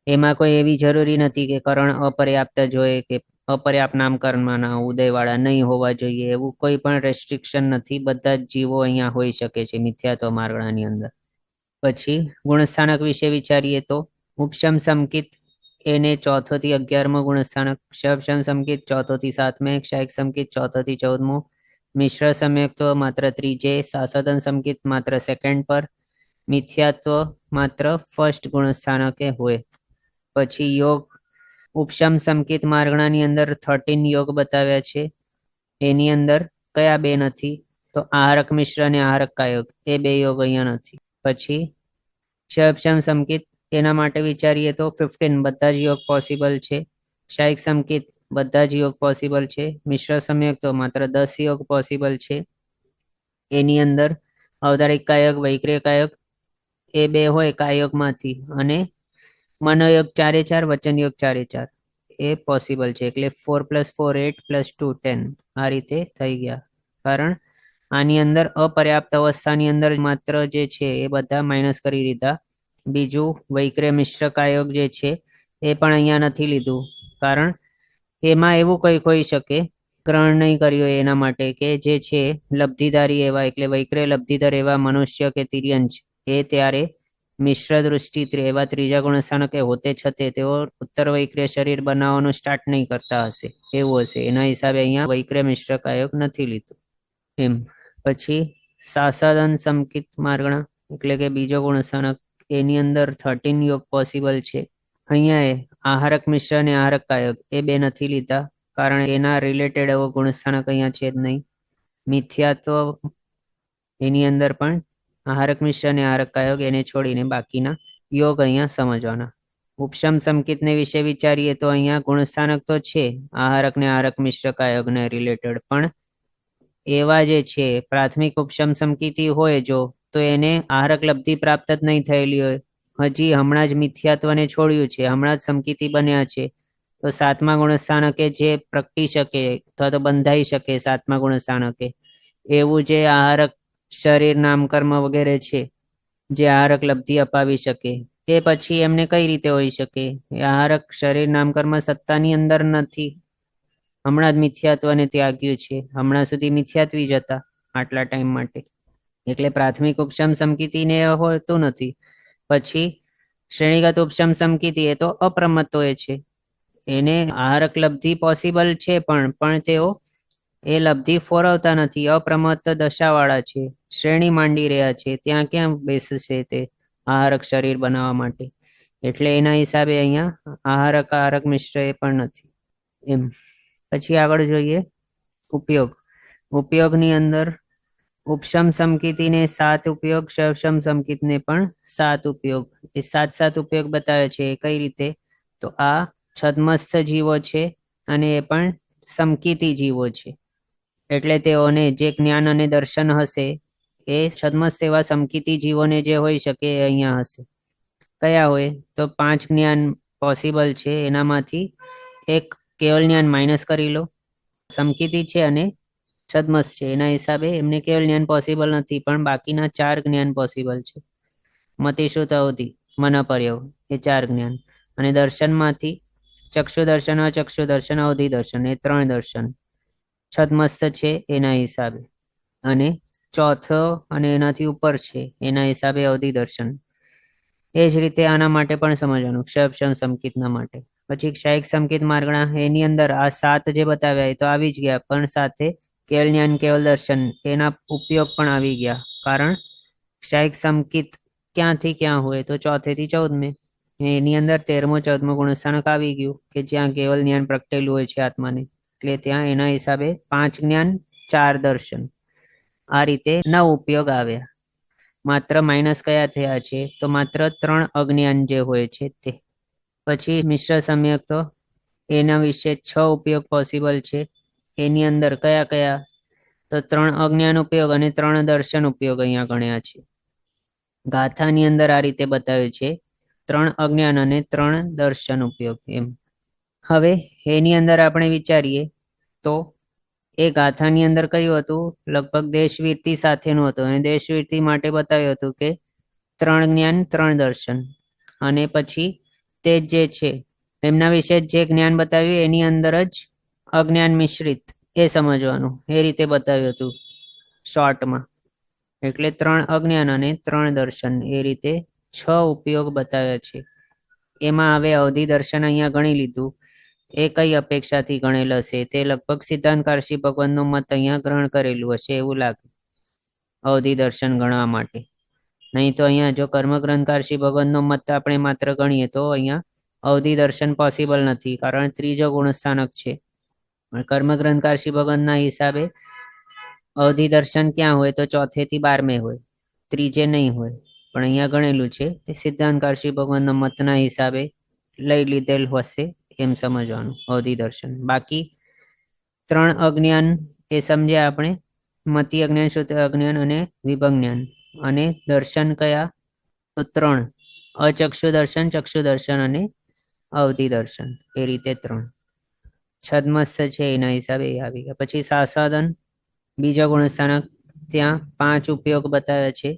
એમાં કોઈ એવી જરૂરી નથી કે કરણ અપર્યાપ્ત જોઈએ કે અપર્યાપ્ત નામકરણના ઉદયવાળા નહીં હોવા જોઈએ, એવું કોઈ પણ રેસ્ટ્રિક્શન નથી. બધા જ જીવો અહીંયા હોઈ શકે છે મિથ્યાત્વ માર્ગણાની અંદર. પછી ગુણસ્થાનક વિશે વિચારીએ તો ઉપશમ સંકિત એને 4 થી 11મો ગુણસ્થાનક, ષપશમ સંકિત 4 થી 7મે, ક્ષાયિક સંકિત 4 થી 14મો, મિશ્ર સમ્યક્ત્વ માત્ર ત્રીજે, સાસદન સંકિત માત્ર સેકન્ડ પર, મિથ્યાત્વ માત્ર ફર્સ્ટ ગુણસ્થાનકે હોય. પછી યોગ ઉપશમ સંકિત માર્ગણાની અંદર 13 યોગ બતાવ્યા છે. એની અંદર કયા બે નથી તો આહારક મિશ્ર અને આહારક કાયોગ, એ બે યોગ અહીંયા નથી. પછી ક્ષપશમ સંકિત એના માટે વિચારીએ તો 15 બધા જ યોગ પોસિબલ છે. ક્ષાયિક સંકિત બધા જ યોગ પોસિબલ છે. મિશ્ર સમ્યક્ત્વ માત્ર 10 યોગ પોસિબલ છે. એની અંદર ઔદારિક કાયક, વૈક્રિય કાયક એ બે હોય કાયકમાંથી, અને મનોયોગ 4 એ 4, વચનયોગ 4 એ 4 એ પોસિબલ છે. એટલે 4 + 4 8 + 2 10 આ રીતે થઈ ગયા. કારણ આની અંદર અપર્યાપ્ત અવસ્થાની અંદર માત્ર જે છે એ બધા માઇનસ કરી દીધા. બીજું વૈક્રિય મિશ્ર કાયક જે છે એ પણ અહીંયા નથી લીધું, કારણ એમાં એવું કંઈક હોઈ શકે ગ્રહણ નહીં કર્યું એના માટે કે જે છે લબ્ધિધારી એવા, એટલે વૈક્રિય લબ્ધિધર એવા મનુષ્ય કે તિર્યંચ એ ત્યારે મિશ્ર દૃષ્ટિ એવા ત્રીજા ગુણસ્થાનકે હોતે છતે તેઓ ઉત્તર વૈક્રિય શરીર બનાવવાનું સ્ટાર્ટ નહીં કરતા હશે, એવું હશે. એના હિસાબે અહીંયા વૈક્રિય મિશ્ર કાયક નથી લીધું એમ. પછી સાસાદન સંકિત માર્ગણા એટલે કે બીજો ગુણસ્થાનક, એની અંદર 13 યોગ પોસિબલ છે. અહીંયા આહારક મિશ્ર અને આહારક કાયક એ બે નથી લીધા, કારણ એના રિલેટેડ એવો ગુણસ્થાનક અહીંયા છે જ નહીં. મિથ્યાત્વ એની અંદર પણ આહારક મિશ્ર અને આહારક કાયક એને છોડીને બાકીના યોગ અહીંયા સમજવાના. ઉપશમ સંકિતને વિશે વિચારીએ તો અહીંયા ગુણસ્થાનક તો છે આહારક ને આહારક મિશ્ર કાયકને રિલેટેડ, પણ એવા જે છે પ્રાથમિક ઉપશમ સંકિતિ હોય જો, તો એને આહારક લબ્ધિ પ્રાપ્ત જ નહીં થયેલી હોય, હજી હમણાં જ મિથ્યાત્વને છોડ્યું છે, હમણાં જ સંકિતિ બન્યા છે, તો સાતમા ગુણસ્થાનકે જે પ્રગટી શકે અથવા તો બંધાઈ શકે સાતમા ગુણસ્થાનકે એવું જે આહારક શરીર નામકર્મ વગેરે છે જે આહારક લબ્ધિ અપાવી શકે, એ પછી એમને કઈ રીતે હોઈ શકે? આહારક શરીર નામકર્મ સત્તાની અંદર નથી, હમણાં જ મિથ્યાત્વને ત્યાગ્યું છે, હમણાં સુધી મિથ્યાત્વી જ હતા આટલા ટાઈમ માટે, એટલે પ્રાથમિક ઉપશમ સંકિતિને હોતું નથી. પછી શ્રેણીગત ઉપશમ સંકિતિ એ તો અપ્રમત્તોએ છે, એને આહારક લબ્ધિ પોસિબલ છે પણ તેઓ એ લબ્ધિ ફોરવતા નથી, અપ્રમત્ત દશાવાળા છે, શ્રેણી માંડી રહ્યા છે, ત્યાં ક્યાં બેસશે તે આહારક શરીર બનાવવા માટે? એટલે એના હિસાબે અહીંયા આહારક મિશ્ર એ પણ નથી એમ. પછી આગળ જોઈએ ઉપયોગ. ઉપયોગની અંદર ઉપશમ સંકિતિને 7 ઉપયોગ, ષવશમ સંકિતને પણ 7 ઉપયોગ, એ 7 ઉપયોગ બતાવે છે. કઈ રીતે? તો આ છદ્મસ્થ જીવો છે અને એ પણ સંકિતિ જીવો છે, એટલે તેઓને જે જ્ઞાન અને દર્શન હશે એ છદ્મસ્થ એવા સંકિતિ જીવોને જે હોઈ શકે એ અહીંયા હશે. કયા હોય? તો 5 જ્ઞાન પોસિબલ છે, એનામાંથી એક કેવલ જ્ઞાન માઇનસ કરી લો, સંકિતિ છે અને છદ્મસ્થ છે, એના હિસાબે એમને કેવલ જ્ઞાન પોસિબલ નથી, પણ બાકીના 4 જ્ઞાન પોસિબલ છે. મતિશુત અવધિ, મનપર્યવ એ 4 જ્ઞાન, અને દર્શનમાંથી ચક્ષુ દર્શન, અચક્ષુ દર્શન, અવધિ દર્શન એ 3 દર્શન છદ્મસ્થ છે એના હિસાબે, અને ચોથો અને એનાથી ઉપર છે એના હિસાબે અવધિ દર્શન. એ જ રીતે આના માટે પણ સમજવાનું ક્ષયક્ષમ સંકિતના માટે. પછી ક્ષયિક સંકિત માર્ગણા, એની અંદર આ 7 જે બતાવ્યા એ તો આવી જ ગયા, પણ સાથે કેવલ જ્ઞાન, કેવલ દર્શન એના ઉપયોગ પણ આવી ગયા, કારણ ક્ષયિક સંકિત ક્યાંથી ક્યાં હોય? તો 4 થી 14, એની અંદર 13મો 14મો ગુણસ્થાનક આવી ગયું કે જ્યાં કેવલ જ્ઞાન પ્રગટેલું હોય છે આત્માને, એટલે ત્યાં એના હિસાબે 5 જ્ઞાન 4 દર્શન આ રીતે 9 ઉપયોગ આવ્યા. માત્ર માઇનસ કયા થયા છે? તો માત્ર 3 અજ્ઞાન જે હોય છે તે. પછી મિશ્ર સમ્યક, તો એના વિશે 6 ઉપયોગ પોસિબલ છે. એની અંદર કયા કયા? તો 3 અજ્ઞાન ઉપયોગ અને 3 દર્શન ઉપયોગ અહીંયા ગણ્યા છે. ગાથાની અંદર આ રીતે બતાવ્યું છે, 3 અજ્ઞાન અને 3 દર્શન ઉપયોગ એમ. હવે એની અંદર આપણે વિચારીએ તો એ ગાથાની અંદર કયું હતું? લગભગ દેશવીરતી સાથેનું હતું, અને દેશવીરતી માટે બતાવ્યું હતું કે 3 જ્ઞાન 3 દર્શન, અને પછી તે જે છે એમના વિશે જે જ્ઞાન બતાવ્યું એની અંદર જ અજ્ઞાન મિશ્રિત એ સમજવાનું, એ રીતે બતાવ્યું હતું શોર્ટમાં. એટલે 3 અજ્ઞાન અને 3 દર્શન એ રીતે 6 ઉપયોગ બતાવ્યા છે. એમાં હવે અવધિ દર્શન અહીંયા ગણી લીધું, એ કઈ અપેક્ષાથી ગણેલ હશે? તે લગભગ સિદ્ધાંતકારશી ભગવાનનું મત અહીંયા ગ્રહણ કરેલું હશે એવું લાગે અવધિ દર્શન ગણવા માટે. નહીં તો અહીંયા જો કર્મગ્રંથકારશી ભગવાનનો મત આપણે માત્ર ગણીએ તો અહીંયા અવધિ દર્શન પોસિબલ નથી, કારણ ત્રીજો ગુણસ્થાનક છે. કર્મગ્રંથકારશી ભગવાનના હિસાબે અવધિ દર્શન ક્યાં હોય? તો 4 થી 12 હોય, ત્રીજે નહીં હોય, પણ અહીંયા ગણેલું છે એ સિદ્ધાંતકારશી ભગવાનના મતના હિસાબે લઈ લીધેલ હશે એમ સમજવાનું અવધિ દર્શન. બાકી 3 અજ્ઞાન એ સમજ્યા આપણે મતિ અજ્ઞાન, શ્રુતિ અજ્ઞાન અને વિભજ્ઞાન. અને દર્શન કયા? તો 3: અચક્ષુ દર્શન, ચક્ષુ દર્શન અને અવધિ દર્શન. એ રીતે 3. છદ્મસ્થ છે એના હિસાબે એ આવી ગયા. પછી સાસાદન બીજા ગુણસ્થાનક, ત્યાં 5 ઉપયોગ બતાવ્યા છે.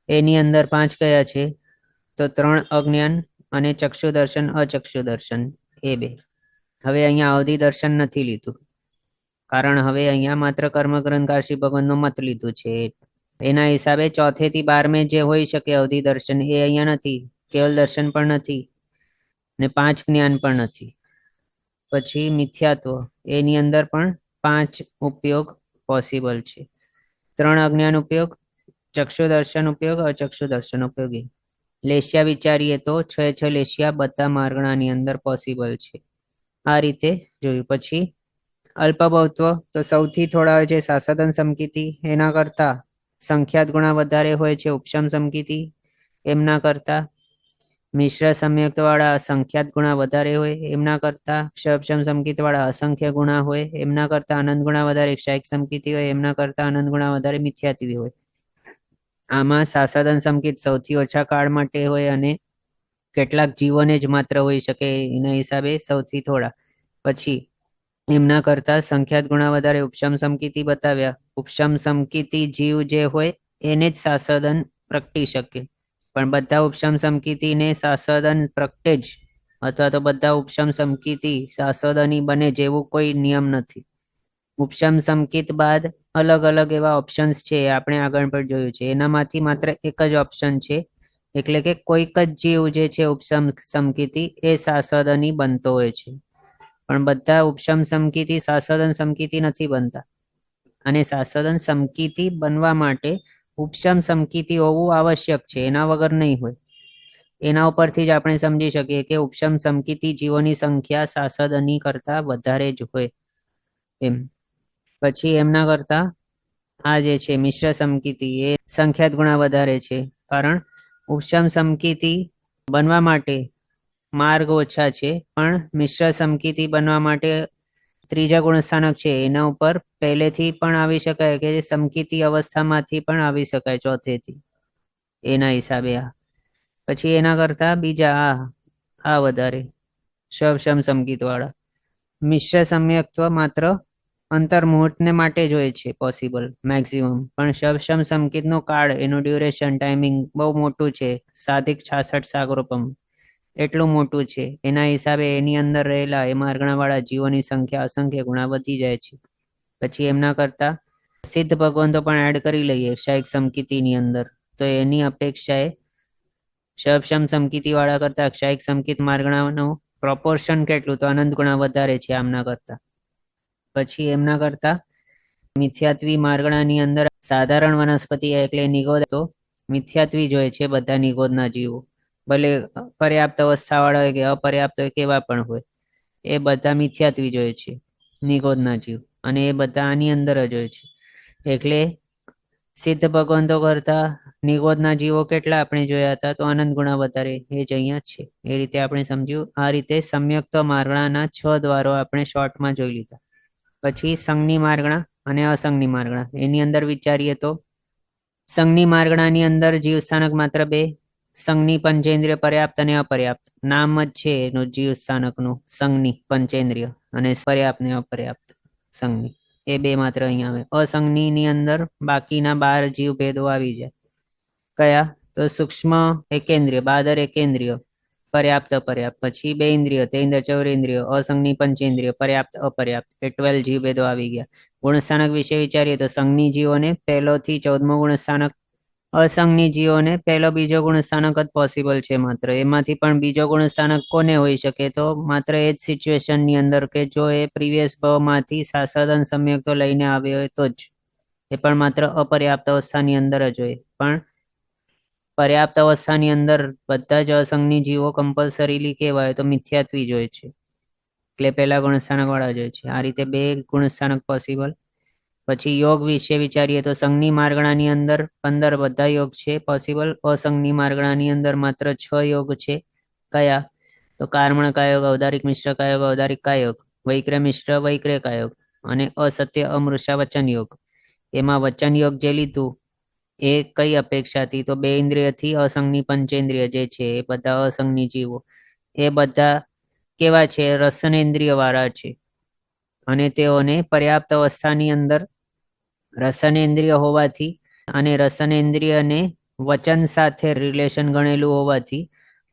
એની અંદર 5 કયા છે? તો 3 અજ્ઞાન અને ચક્ષુ દર્શન, અચક્ષુ દર્શન, એ 2. હવે અહીંયા અવધિ દર્શન નથી લીધું, કારણ હવે અહીંયા માત્ર કર્મગ્રંથ કાશી ભગવાનનો મત લીધું છે. એના હિસાબે 4 થી 12 જે હોઈ શકે અવધિ દર્શન, એ અહીંયા નથી. કેવલ દર્શન પણ નથી ને 5 જ્ઞાન પણ નથી. પછી મિથ્યાત્વ, એની અંદર પણ 5 ઉપયોગ પોસિબલ છે. 3 અજ્ઞાન ઉપયોગ, ચક્ષુ દર્શન ઉપયોગ, અચક્ષુ દર્શન ઉપયોગી. લેશિયા વિચારીએ તો 6 લેશિયા બધા માર્ગણાની અંદર પોસિબલ છે. આ રીતે જોયું. પછી અલ્પભવત્વ, તો સૌથી થોડા હોય છે સાસદન સમકીતિ, એના કરતા સંખ્યાત ગુણા વધારે હોય છે ઉપશમ સમકીતિ, એમના કરતા મિશ્ર સંયુક્ત વાળા સંખ્યાત ગુણા વધારે હોય, એમના કરતા ક્ષપશમ સમકીત વાળા અસંખ્ય ગુણા હોય, એમના કરતા અનંત ગુણા વધારે ક્ષાયિક સમકીતિ હોય, એમના કરતા અનંત ગુણા વધારે મિથ્યાત્વી હોય. આમાં સાસદન સમકીત સૌથી ઓછા કાળ માટે હોય અને કેટલાક જીવોને જ માત્ર હોઈ શકે, એના હિસાબે સૌથી થોડા. પછી એમના કરતા સંખ્યાત ગુણા વધારે ઉપશમ સમકીતિ બતાવ્યા. ઉપશમ સમકીતિ જીવ જે હોય એને જ સાસદન પ્રગટી શકે, પણ બધા ઉપશમ સમકીતિને સાસદન પ્રગટે જ અથવા તો બધા ઉપશમ સમકીતિ સાસદની બને જેવું કોઈ નિયમ નથી. ઉપશમ સમકીત બાદ અલગ અલગ એવા ઓપ્શન્સ છે, આપણે આગળ પણ જોયું છે. એનામાંથી માત્ર એક જ ઓપ્શન છે, એટલે કે કોઈક જ જીવ જે છે ઉપશમ સમકીતિ એ સાસદની બનતો હોય છે, પણ બધા ઉપશમ સમકીતિ સાસદન સમકીતિ નથી બનતા. અને સાસદન સમકીતિ બનવા માટે ઉપશમ સમકીતિ હોવું આવશ્યક છે, એના વગર નહીં હોય. એના ઉપરથી જ આપણે સમજી શકીએ કે ઉપશમ સમકીતિ જીવોની સંખ્યા સાસદની કરતા વધારે જ હોય એમ. પછી એમના કરતા આ જે છે મિશ્ર સમકીતિ, એ સંખ્યાત ગુણા વધારે છે, કારણ ઉપશમ સમકીતિ બનવા માટે માર્ગ ઓછા છે, પણ મિશ્ર સમકીતિ બનવા માટે ત્રીજા ગુણસ્થાનક છે એના ઉપર પહેલેથી પણ આવી શકાય કે સમકીતિ અવસ્થામાંથી પણ આવી શકાય ચોથેથી, એના હિસાબે આ. પછી એના કરતા બીજા આ વધારે શવશમ સમકીત વાળા. મિશ્ર સમ્યક્ત્વ માત્ર અંતર્મુહૂર્તને માટે જ હોય છે પોસિબલ મેક્સિમમ, પણ શવશમ સમકીતનો કાળ, એનું ડ્યુરેશન ટાઈમિંગ બહુ મોટું છે. સાધિક 66 સાગરોપમ એટલું મોટું છે, એના હિસાબે એની અંદર રહેલા એ માર્ગણા વાળા જીવોની સંખ્યા અસંખ્ય ગુણા વધી જાય છે. પછી એમના કરતા સિદ્ધ ભગવંતો પણ એડ કરી લઈએ ક્ષાયિક સમકીતિની અંદર, તો એની અપેક્ષાએ શવશમ સમકીતિ વાળા કરતા ક્ષાયિક સમકીત માર્ગણાનું પ્રોપોર્શન કેટલું? તો અનંત ગુણા વધારે છે આમના કરતા. પછી એમના કરતા મિથ્યાત્વી માર્ગણાની અંદર સાધારણ વનસ્પતિ એટલે નિગોદ, તો મિથ્યાત્વી જોઈએ છે બધા નિગોદના જીવો, ભલે પર્યાપ્ત અવસ્થા વાળા હોય કે અપર્યાપ્ત હોય કેવા પણ હોય, એ બધા મિથ્યાત્વી જોઈએ છે નિગોદના જીવ, અને એ બધા આની અંદર જ હોય છે. એટલે સિદ્ધ ભગવંતો કરતા નિગોદના જીવો કેટલા આપણે જોયા હતા? તો અનંત ગુણા વધારે, એ જ અહીંયા છે. એ રીતે આપણે સમજ્યું. આ રીતે સંયુક્ત માર્ગણાના 6 દ્વારો આપણે શોર્ટમાં જોઈ લીધા. પછી સંઘની માર્ગણા અને અસંઘની માર્ગણા, એની અંદર વિચારીએ તો સંઘની માર્ગણાની અંદર જીવ સ્થાનક માત્ર 2, સંઘની પંચેન્દ્રિય પર્યાપ્ત અને અપર્યાપ્ત. નામ જ છે એનું જીવ સ્થાનકનું, સંઘની પંચેન્દ્રિય અને પર્યાપ્ત ને અપર્યાપ્ત સંઘની, એ 2 માત્ર અહીંયા આવે. અસંઘની ની અંદર બાકીના 12 જીવ ભેદો આવી જાય. કયા? તો સૂક્ષ્મ એકેન્દ્રિય, 12 એકેન્દ્રિય, પર્યાપ્ત અપર્યાપ્ત. પછી 2 ઇન્દ્રિય, તેન્દ્ર ચૌરેન્દ્રિય, અસંઘની પંચેન્દ્રિય, પર્યાપ્ત અપર્યાપ્ત, એ 12 જીવ ભેદો આવી ગયા. ગુણસ્થાનક વિશે વિચારીએ તો સંઘની જીવોને 1 થી 14મો ગુણસ્થાનક, અસંઘની જીવોને 1, 2 ગુણસ્થાનક જ પોસિબલ છે માત્ર. એમાંથી પણ બીજો ગુણસ્થાનક કોને હોઈ શકે? તો માત્ર એ જ સિચ્યુએશનની અંદર કે જો એ પ્રીવિયસ ભાવમાંથી સાસદન સમ્યક તો લઈને આવ્યો હોય તો જ, એ પણ માત્ર અપર્યાપ્ત અવસ્થાની અંદર જ હોય. પણ પર્યાપ્ત અવસ્થાની અંદર બધા જ અસંઘની જીવો કમ્પલસરીલી કહેવાય તો મિથ્યાત્વી જ હોય છે, એટલે પહેલા ગુણસ્થાનક વાળા જ હોય છે. આ રીતે 2 ગુણસ્થાનક પોસિબલ. પછી યોગ વિશે વિચારીએ તો સંઘની માર્ગણાની અંદર 15 બધા યોગ છે પોસિબલ, અસંઘની માર્ગણાની અંદર માત્ર 6 યોગ છે. કયા? તો કાર્મણ કાયોગ, ઔદારિક મિશ્ર કાયોગ, ઔદારિક કાયોગ, વૈક્ર મિશ્ર વૈક્રે કાયોગ, અને અસત્ય અમૃષા વચન યોગ. એમાં વચન યોગ જે લીધું એ કઈ અપેક્ષાથી, તો 2 ઇન્દ્રિયથી અસંગની પંચેન્દ્રિય જે છે એ બધા અસંગની જીવો, એ બધા કેવા છે? રસનેન્દ્રિય વાળા છે, અને તેઓને પર્યાપ્ત અવસ્થાની અંદર રસનેન્દ્રિય હોવાથી અને રસનેન્દ્રિયને વચન સાથે રિલેશન ગણેલું હોવાથી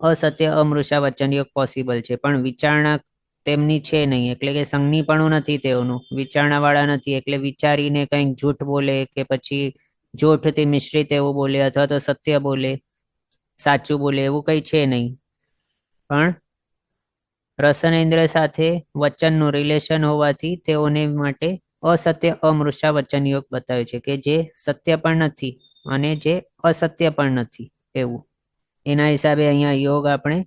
અસત્ય અમૃષા વચન યોગ પોસિબલ છે. પણ વિચારણા તેમની છે નહીં, એટલે કે સંજ્ઞીપણું નથી તેઓનું, વિચારણા વાળા નથી, એટલે વિચારીને કંઈક જૂઠ બોલે કે પછી જૂઠથી મિશ્રિત એવું બોલે, અથવા તો સત્ય બોલે, સાચું બોલે, એવું કંઈ છે નહીં. પણ રસનેન્દ્રિય સાથે વચનનું રિલેશન હોવાથી તેઓને માટે અસત્ય અમૃષા વચન યોગ બતાવે છે, કે જે સત્ય પણ નથી અને જે અસત્ય પણ નથી એવું. એના હિસાબે અહીંયા યોગ આપણે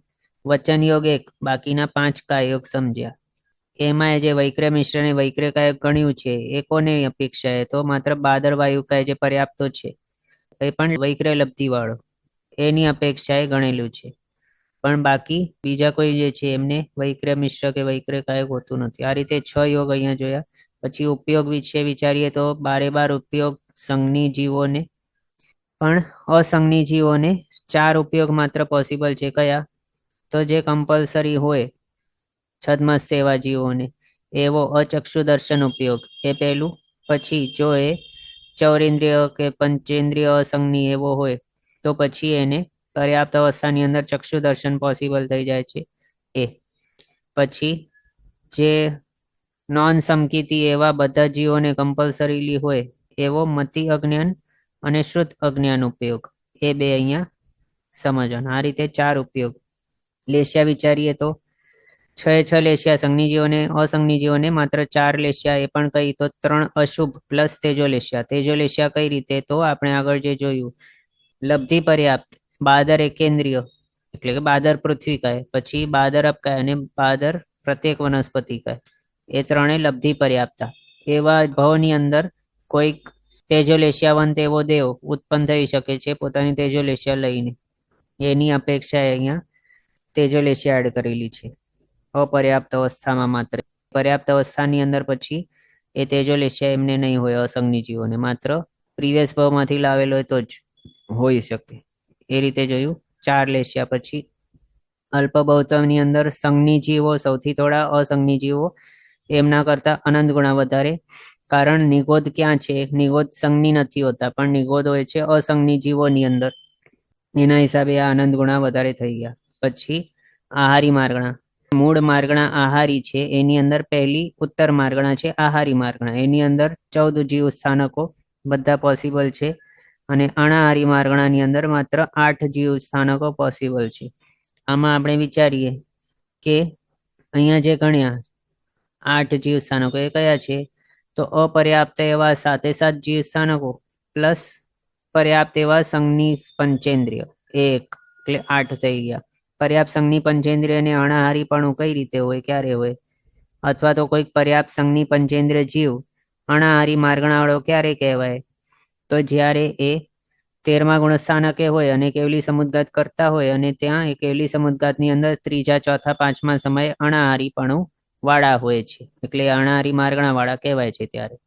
વચન યોગ 1, બાકીના 5 કાયોગ સમજ્યા. એમાં જે વૈક્રય મિશ્રને વૈક્રય કાયક ગણ્યું છે એ કોને અપેક્ષાએ? તો માત્ર બાદર વાયુકાય જે પર્યાપ્તો છે, એ પણ વૈક્રય લબ્ધિ વાળો, એની અપેક્ષાએ ગણેલું છે. પણ બાકી બીજા કોઈ જે છે એમને વૈક્રય મિશ્ર કે વૈક્રય કાયક હોતું નથી. આ રીતે 6 યોગ અહીંયા જોયા. પછી ઉપયોગ વિશે વિચારીએ તો 12 ઉપયોગ સંજ્ઞી જીવોને, પણ અસંજ્ઞી જીવોને 4 ઉપયોગ માત્ર પોસિબલ છે. કયા? તો જે કમ્પલસરી હોય છદ્મસ્ત એવા જીવોને, એવો અચક્ષુ દર્શન ઉપયોગ, એ પહેલું. પછી જો એ ચૌરેન્દ્રિય કે પંચેન્દ્રિય અસંજ્ઞી એવો હોય તો પછી એને પર્યાપ્ત અવસ્થાની અંદર ચક્ષુ દર્શન પોસિબલ થઈ જાય છે એ. પછી જે નોન સમકીતી એવા બધા જીવોને કમ્પલસરીલી હોય એવો મતિ અજ્ઞાન અને શ્રુત અજ્ઞાન ઉપયોગ, એ 2 અહીંયા સમજવાના. આ રીતે 4 ઉપયોગ. લેશિયા વિચારીએ તો 6 લેશિયા સંજ્ઞી જીવોને, અસંજ્ઞી જીવોને માત્ર 4 લેશિયા, એ પણ કઈ? તો 3 અશુભ પ્લસ તેજો લેશિયા. તેજો લેશિયા કઈ રીતે? તો આપણે આગળ જે જોયું, લબ્ધિ પર્યાપ્ત, બાદર એકેન્દ્રિય એટલે કે બાદર પૃથ્વીકાય, પછી બાદર અપકાય અને બાદર પ્રત્યેક વનસ્પતિકાય, એ 3 લબ્ધિ પર્યાપ્તા. એવા ભાવની અંદર કોઈક તેજો લેશિયાવંત એવો દેવ ઉત્પન્ન થઈ શકે છે પોતાની તેજો લેશિયા લઈને. એની અપેક્ષા અહીંયા તેજો લેશિયા એડ કરેલી છે અપર્યાપ્ત અવસ્થામાં માત્ર. પર્યાપ્ત અવસ્થાની અંદર પછી એ તેજો લેશિયા એમને નહીં હોય અસંજ્ઞી જીવોને, માત્ર પ્રીવિયસ ભાવમાંથી લાવેલો હોય તો જ હોઈ શકે. એ રીતે જોયું 4 લેશિયા. પછી અલ્પ બહુત્વની અંદર સંજ્ઞી જીવો સૌથી થોડા, અસંજ્ઞી જીવો એમના કરતા અનંત ગુણા વધારે. કારણ નિગોધ ક્યાં છે? નિગોધ સંજ્ઞી નથી હોતા, પણ નિગોધ હોય છે અસંજ્ઞી જીવોની અંદર. એના હિસાબે આ અનંત ગુણા વધારે થઈ ગયા. પછી આહારી માર્ગણા, મૂળ માર્ગણા આહારી છે, એની અંદર પહેલી ઉત્તર માર્ગણા છે આહારી માર્ગણા, એની અંદર 14 જીવ સ્થાનકો બધા પોસિબલ છે. અને અણાહારી માર્ગણાની અંદર માત્ર 8 જીવ સ્થાનકો પોસિબલ છે. આમાં આપણે વિચારીએ કે અહીંયા જે ગણ્યા 8 જીવ સ્થાનકો એ કયા છે? તો અપર્યાપ્ત એવા 7 જીવ સ્થાનકો પ્લસ પર્યાપ્ત એવા સંજ્ઞી પંચેન્દ્રિય, 1 એટલે 8 થઈ ગયા. પર્યાપ્ત સંજ્ઞી પંચેન્દ્રિય અને અણાહારીપણું કઈ રીતે હોય, ક્યારે હોય? અથવા તો કોઈક પર્યાપ્ત સંજ્ઞી પંચેન્દ્રિય જીવ અણાહારી માર્ગણાવાળો ક્યારે કહેવાય? તો જ્યારે એ 13મા ગુણસ્થાનકે હોય અને કેવલી સમુદ્ગાત કરતા હોય, અને ત્યાં એ કેવલી સમુદ્ગાતની અંદર 3જા 4થા 5મા સમયે અણાહારીપણું વાળા હોય છે, એટલે અણાહારી માર્ગણા વાળા કહેવાય છે ત્યારે.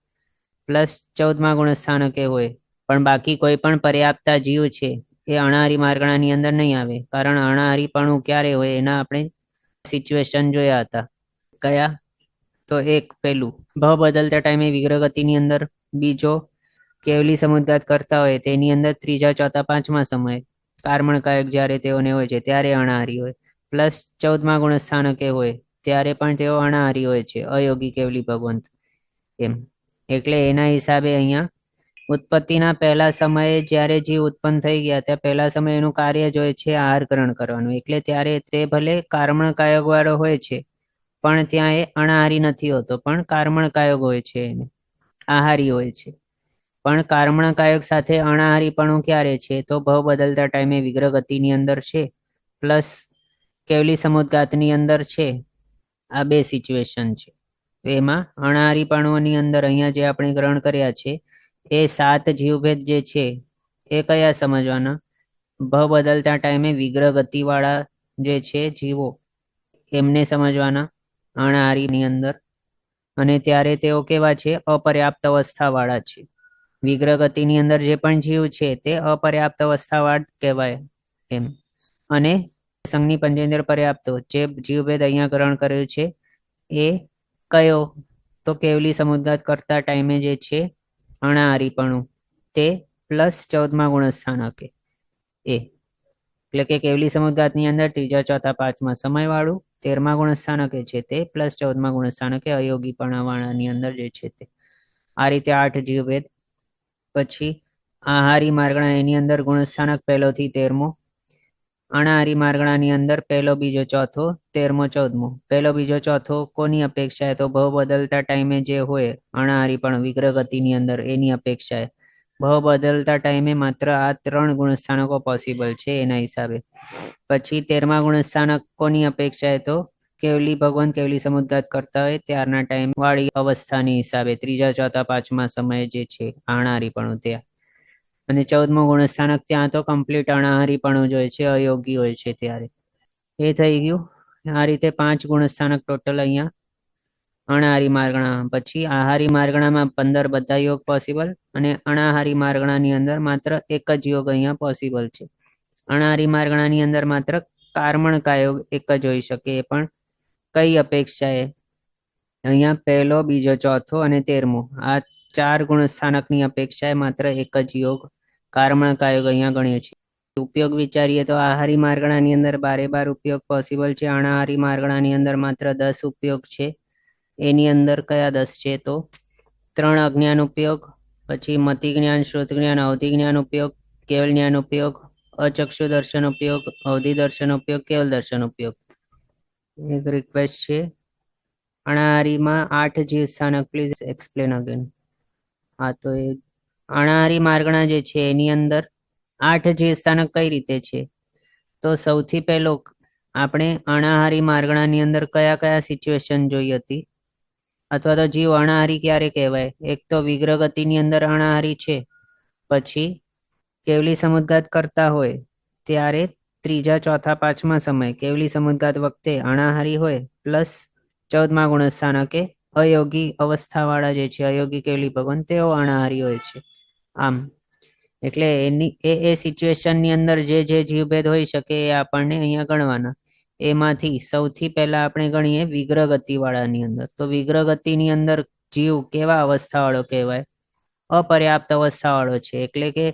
પ્લસ 14મા ગુણસ્થાનકે હોય, પણ બાકી કોઈ પણ પર્યાપ્તા જીવ છે એ અણાહારી માર્ગણાની અંદર નહીં આવે. કારણ અણાહારીપણું ક્યારે હોય એના આપણે સિચ્યુએશન જોયા હતા. કયા? તો એક પેલું ભાવ બદલતા ટાઈમે વિગ્રહ ગતિની અંદર, બીજો કેવલી સમુદ્ગાત કરતા હોય તેની અંદર 3જા 4થા 5મા સમયે કાર્મણ કાયક જ્યારે તેઓને હોય છે ત્યારે અણાહારી હોય. પ્લસ 14મા ગુણસ્થાનકે હોય ત્યારે પણ તેઓ અણાહારી હોય છે, અયોગી કેવલી ભગવંત એમ. એટલે એના હિસાબે અહીંયા ઉત્પત્તિના પહેલા સમયે જ્યારે જીવ ઉત્પન્ન થઈ ગયા ત્યાં પહેલા સમયે એનું કાર્ય જ હોય છે આહાર ગ્રહણ કરવાનું, એટલે ત્યારે તે ભલે કાર્મણ કાયક વાળો હોય છે પણ ત્યાં એ અણાહારી નથી હોતો, પણ કાર્મણ કાયક હોય છે, એને આહારી હોય છે. પણ કાર્મણ કાયક સાથે અણાહારીપણું ક્યારે છે? તો ભાવ બદલતા ટાઈમે વિગ્રહ ગતિની અંદર છે, પ્લસ કેવલી સમુદ્ગાતની અંદર છે. આ 2 સિચ્યુએશન છે. એમાં અણાહારીપણુની અંદર અહીંયા જે આપણે ગ્રહણ કર્યા છે એ 7 જીવભેદ જે છે એ કયા સમજવાના? ભાવ બદલતા ટાઈમે વિગ્રહ ગતિવાળા જે છે જીવો એમને સમજવાના અણાહારીની અંદર. અને ત્યારે તેઓ કેવા છે? અપર્યાપ્ત અવસ્થા વાળા છે. વિગ્રહ ગતિની અંદર જે પણ જીવ છે તે અપર્યાપ્ત અવસ્થાવાળ કહેવાય એમ. અને સંઘની પંચેન્દ્ર પર્યાપ્તો જે જીવભેદ અહીંયા ગ્રહણ કર્યું છે એ કયો? તો કેવલી સમુદ્ગાત કરતા ટાઈમે જે છે અણાહારીપણું તે પ્લસ 14મા ગુણસ્થાનકે એ, એટલે કે કેવલી સમુદ્ગાતની અંદર ત્રીજા ચોથા પાંચમા સમયવાળું, 13મા ગુણસ્થાનકે છે તે પ્લસ 14મા ગુણસ્થાનકે અયોગીપણાવાળાની અંદર જે છે તે. આ રીતે 8 જીવભેદ. પછી આહારી માર્ગણા એની અંદર ગુણસ્થાનક પહેલોથી 13મો, અણાહારી માર્ગણાની અંદર પહેલો બીજો ચોથો 13મો 14મો. પહેલો બીજો ચોથો કોની અપેક્ષાએ? તો ભાવ બદલતા ટાઈમે જે હોય અણાહારી પણ વિગ્રહ ગતિની અંદર એની અપેક્ષાએ. ભાવ બદલતા ટાઈમે માત્ર આ 3 ગુણસ્થાનકો પોસિબલ છે એના હિસાબે. પછી 13મા ગુણસ્થાનક કોની અપેક્ષાએ? તો કેવલી ભગવાન કેવલી સમુદ્ગાત કરતા હોય ત્યારના ટાઈમ વાળી અવસ્થાની હિસાબે ત્રીજા ચોથા પાંચમા સમયે જે છે અણાહારીપણું ત્યાં. અને 14મો ગુણસ્થાનક ત્યાં તો કમ્પ્લીટ અણાહારીપણું જ હોય છે, અયોગી હોય છે ત્યારે. એ થઈ ગયું. આ રીતે 5 ગુણસ્થાનક ટોટલ અહીંયા અણાહારી માર્ગણા. પછી આહારી માર્ગણામાં 15 બધા યોગ પોસિબલ, અને અણાહારી માર્ગણાની અંદર માત્ર એક જ યોગ અહીંયા પોસિબલ છે. અણાહારી માર્ગણાની અંદર માત્ર કાર્મણકા યોગ એક જ હોઈ શકે, એ પણ કઈ અપેક્ષાએ? અહીંયા પહેલો બીજો ચોથો અને 13મો આ 4 ગુણસ્થાનકની અપેક્ષાએ માત્ર એક જ યોગ કાર્મણકા યોગ અહીંયા ગણ્યો છે. ઉપયોગ વિચારીએ તો આહારી માર્ગણાની અંદર 12 ઉપયોગ પોસિબલ છે, અણાહારી માર્ગણાની અંદર માત્ર 10 ઉપયોગ છે. એની અંદર કયા 10 છે? તો 3 અજ્ઞાન ઉપયોગ, પછી મતિ જ્ઞાન, શ્રુત જ્ઞાન, અવધિ જ્ઞાન ઉપયોગ, કેવલ જ્ઞાન ઉપયોગ, અચક્ષુ દર્શન ઉપયોગ, અવધિ દર્શન ઉપયોગ, કેવલ દર્શન ઉપયોગ. એક રિક્વેસ્ટ છે, અણાહારીમાં 8 જીવ સ્થાનક પ્લીઝ એક્સપ્લેન અગેન. હા, તો એ અણાહારી માર્ગણા જે છે એની અંદર 8 જીવ સ્થાનક કઈ રીતે છે? તો સૌથી પહેલો આપણે અણાહારી માર્ગણાની અંદર કયા કયા સિચ્યુએશન જોઈ હતી, અથવા તો જીવ અણાહારી ક્યારે કહેવાય? એક તો વિગ્રહ ગતિની અંદર અણાહારી છે, પછી કેવલી સમુદ્ગાત કરતા હોય ત્યારે ત્રીજા ચોથા પાંચમા સમય કેવલી સમુદ્ગાત વખતે અણાહારી હોય, પ્લસ 14મા ગુણસ્થાનકે અયોગી અવસ્થાવાળા જે છે અયોગી કેવલી ભગવાન તેઓ અણાહારી હોય છે. આમ એટલે એની એ સિચ્યુએશનની અંદર જે જે જીવભેદ હોઈ શકે એ આપણને અહીંયા ગણવાના. એમાંથી સૌથી પહેલા આપણે ગણીએ વિગ્રહ ગતિવાળાની અંદર. તો વિગ્રહ ગતિની અંદર જીવ કેવા અવસ્થાવાળો કહેવાય? અપર્યાપ્ત અવસ્થાવાળો છે. એટલે કે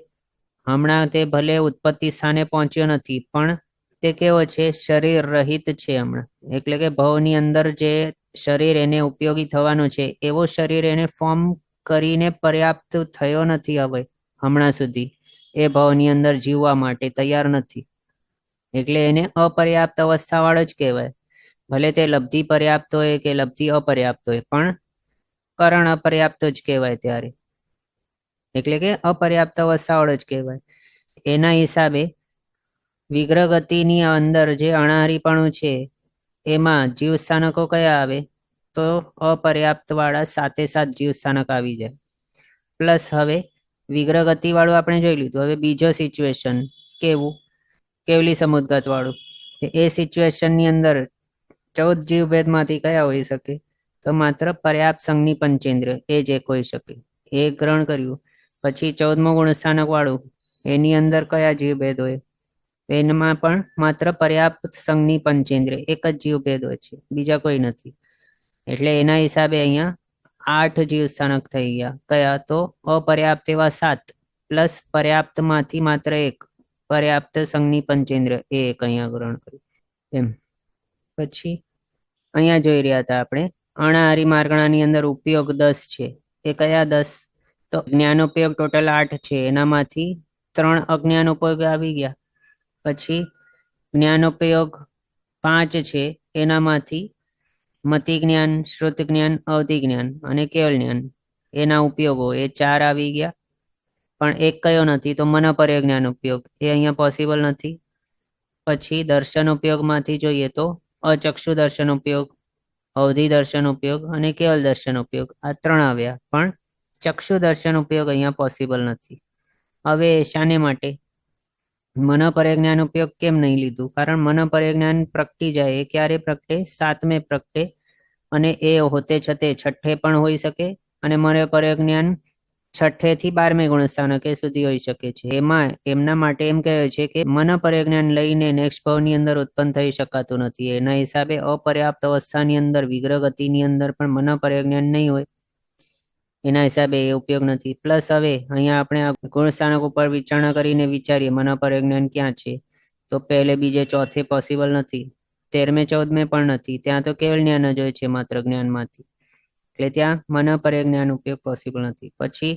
હમણાં તે ભલે ઉત્પત્તિ સ્થાને પહોંચ્યો નથી, પણ તે કેવો છે? શરીર રહિત છે હમણાં. એટલે કે ભવની અંદર જે શરીર એને ઉપયોગી થવાનું છે એવો શરીર એને ફોર્મ કરીને પર્યાપ્ત થયો નથી હવે હમણાં સુધી. એ ભવની અંદર જીવવા માટે તૈયાર નથી, એટલે એને અપર્યાપ્ત અવસ્થાવાળો જ કહેવાય. ભલે તે લબ્ધિ પર્યાપ્ત હોય કે લબ્ધિ અપર્યાપ્ત હોય, પણ કરણ અપર્યાપ્ત જ કહેવાય ત્યારે. એટલે કે અપર્યાપ્ત અવસ્થાવાળો જ કહેવાય. એના હિસાબે વિગ્રહ ગતિની અંદર જે અણાહારીપણું છે એમાં જીવ સ્થાનકો કયા આવે? તો અપર્યાપ્ત વાળા 7 જીવ સ્થાનક આવી જાય. પ્લસ હવે વિગ્રહ ગતિ વાળું આપણે જોઈ લીધું. હવે બીજો સિચ્યુએશન કેવું? કેવલી સમુદ્ગત વાળું. એ સિચ્યુએશનની અંદર 14 જીવભેદ માંથી કયા હોઈ શકે? તો માત્ર પર્યાપ્ત સંઘની પંચેન્દ્ર એ જ એક હોઈ શકે, એ ગ્રહણ કર્યું. પછી 14મો ગુણસ્થાનક વાળું એની અંદર કયા જીવભેદ હોય? એમાં પણ માત્ર પર્યાપ્ત સંઘની પંચેન્દ્ર એક જ જીવભેદ હોય છે, બીજા કોઈ નથી. એટલે એના હિસાબે અહીંયા 8 જીવ સ્થાનક થઈ ગયા. કયા? તો અપર્યાપ્ત એવા 7 પ્લસ પર્યાપ્ત માંથી માત્ર એક પર્યાપ્ત સંઘની પંચેન્દ્ર એ એક અહીંયા ગ્રહણ કર્યું એમ. પછી અહીંયા જોઈ રહ્યા હતા આપણે અણાહારી માર્ગણાની અંદર ઉપયોગ 10 છે. એ કયા 10? તો જ્ઞાનોપયોગ ટોટલ 8 છે, એનામાંથી 3 અજ્ઞાન ઉપયોગ આવી ગયા. પછી જ્ઞાનોપયોગ 5 છે, એનામાંથી મતિ જ્ઞાન, શ્રુત જ્ઞાન, અવધિ જ્ઞાન અને કેવલ જ્ઞાન એના ઉપયોગો એ 4 આવી ગયા. પણ એક કયો નથી? તો મનોપર્ય જ્ઞાન ઉપયોગ, એ અહીંયા પોસિબલ નથી. પછી દર્શન ઉપયોગમાંથી જોઈએ તો અચક્ષુ દર્શન ઉપયોગ, અવધિ દર્શન ઉપયોગ અને કેવલ દર્શન ઉપયોગ આ 3 આવ્યા, પણ ચક્ષુ દર્શન ઉપયોગ અહીંયા પોસિબલ નથી. હવે શાને માટે મનોપર્ય જ્ઞાન ઉપયોગ કેમ નહીં લીધું? કારણ મનોપર્ય જ્ઞાન પ્રગટી જાય. એ ક્યારે પ્રગટે? 7મે પ્રગટે, અને એ હોતે છતે 6ઠ્ઠે પણ હોઈ શકે, અને મનોપર્ય જ્ઞાન છઠ્ઠે થી 12મે ગુણસ્થાનક એ સુધી હોઈ શકે છે. એમાં એમના માટે એમ કહે છે કે મન પરજ્ઞાન લઈને નેક્સ્ટ ભાવની અંદર ઉત્પન્ન થઈ શકાતું નથી. એના હિસાબે અપર્યાપ્ત અવસ્થાની અંદર વિગ્રહ ગતિની અંદર પણ મન પરજ્ઞાન નહીં હોય, એના હિસાબે એ ઉપયોગ નથી. પ્લસ હવે અહીંયા આપણે ગુણસ્થાનક ઉપર વિચારણા કરીને વિચારીએ મન પરજ્ઞાન ક્યાં છે, તો પહેલે બીજે ચોથે પોસિબલ નથી, 13મે 14મે પણ નથી. ત્યાં તો કેવલ જ્ઞાન જ હોય છે માત્ર જ્ઞાનમાંથી, એટલે ત્યાં મન પરજ્ઞાન ઉપયોગ પોસિબલ નથી. પછી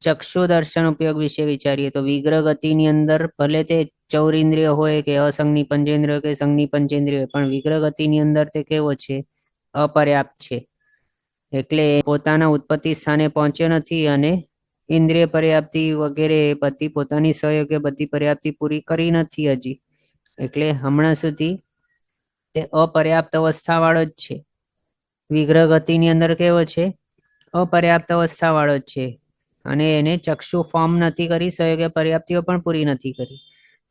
ચક્ષુ દર્શન ઉપયોગ વિશે વિચારીએ તો વિગ્રહ ગતિની અંદર ભલે તે ચૌરિન્દ્રિય હોય કે અસંગની પંચેન્દ્રિય કે સંગની પંચેન્દ્રિય હોય, પણ વિગ્રહ ગતિની અંદર તે કેવો છે? અપર્યાપ્ત છે. એટલે પોતાના ઉત્પત્તિ સ્થાને પહોંચ્યો નથી અને ઇન્દ્રિય પર્યાપ્તિ વગેરે બધી પોતાની સહયોગ્ય બધી પર્યાપ્તિ પૂરી કરી નથી હજી, એટલે હમણાં સુધી તે અપર્યાપ્ત અવસ્થા વાળો જ છે. વિગ્રહ ગતિની અંદર કેવો છે? અપર્યાપ્ત અવસ્થા વાળો જ છે, અને એને ચક્ષુ ફોર્મ નથી કરી, સહયોગ્ય પર્યાપ્તિઓ પણ પૂરી નથી કરી,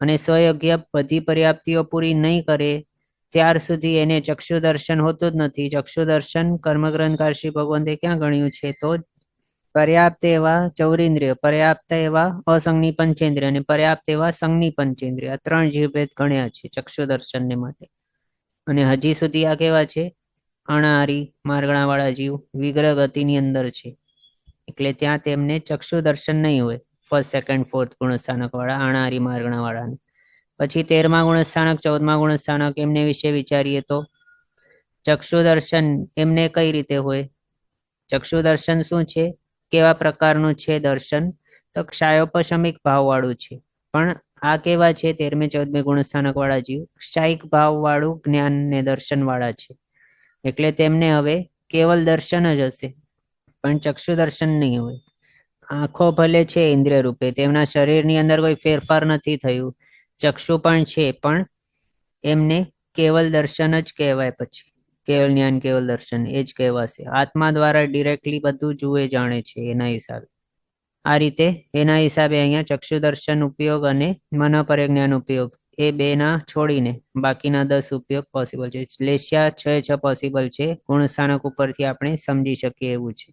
અને સહયોગ્ય બધી પર્યાપ્તિઓ પૂરી નહીં કરે ત્યાર સુધી એને ચક્ષુ દર્શન હોતું જ નથી. ચક્ષુ દર્શન કર્મગ્રંથકાર શ્રી ભગવંતે ક્યાં ગણ્યું છે? તો પર્યાપ્ત એવા ચૌરિન્દ્રિય, પર્યાપ્ત એવા અસંગની પંચેન્દ્રિય અને પર્યાપ્ત એવા સંગની પંચેન્દ્રિય, આ 3 જીવભેદ ગણ્યા છે ચક્ષુ દર્શનને માટે. અને હજી સુધી આ કેવા છે? અણાહારી માર્ગણાવાળા જીવ વિગ્રહ ગતિની અંદર છે, એટલે ત્યાં તેમને ચક્ષુ દર્શન નહીં હોય. ફર્સ્ટ, સેકન્ડ, ફોર્થ ગુણસ્થાનક વાળા અણાહારી માર્ગણા વાળાને. પછી 13મા ગુણસ્થાનક, 14મા ગુણસ્થાનક એમને વિશે વિચારીએ તો ચક્ષુ દર્શન એમને કઈ રીતે હોય? ચક્ષુ દર્શન શું છે? કેવા પ્રકારનું છે દર્શન? તો ક્ષાયોપશમિક ભાવ વાળું છે. પણ આ કેવા છે? 13મે 14મે ગુણસ્થાનક વાળા જીવ ક્ષાયિક ભાવ વાળું જ્ઞાન ને દર્શન વાળા છે, એટલે તેમને હવે કેવલ દર્શન જ હશે, પણ ચક્ષુ દર્શન નહીં હોય. આંખો ભલે છે ઇન્દ્રિય રૂપે, તેમના શરીરની અંદર કોઈ ફેરફાર નથી થયું, ચક્ષુ પણ છે, પણ એમને કેવલ દર્શન જ કહેવાય. પછી કેવલ જ્ઞાન, કેવલ દર્શન એ જ કહેવાશે. આત્મા દ્વારા ડિરેક્ટલી બધું જુએ જાણે છે એના હિસાબે. આ રીતે એના હિસાબે અહીંયા ચક્ષુ દર્શન ઉપયોગ અને મન પરજ્ઞાન ઉપયોગ એ 2ના છોડીને બાકીના 10 ઉપયોગ પોસિબલ છે. લેશિયા 6 પોસિબલ છે, ગુણસ્થાનક ઉપરથી આપણે સમજી શકીએ એવું છે.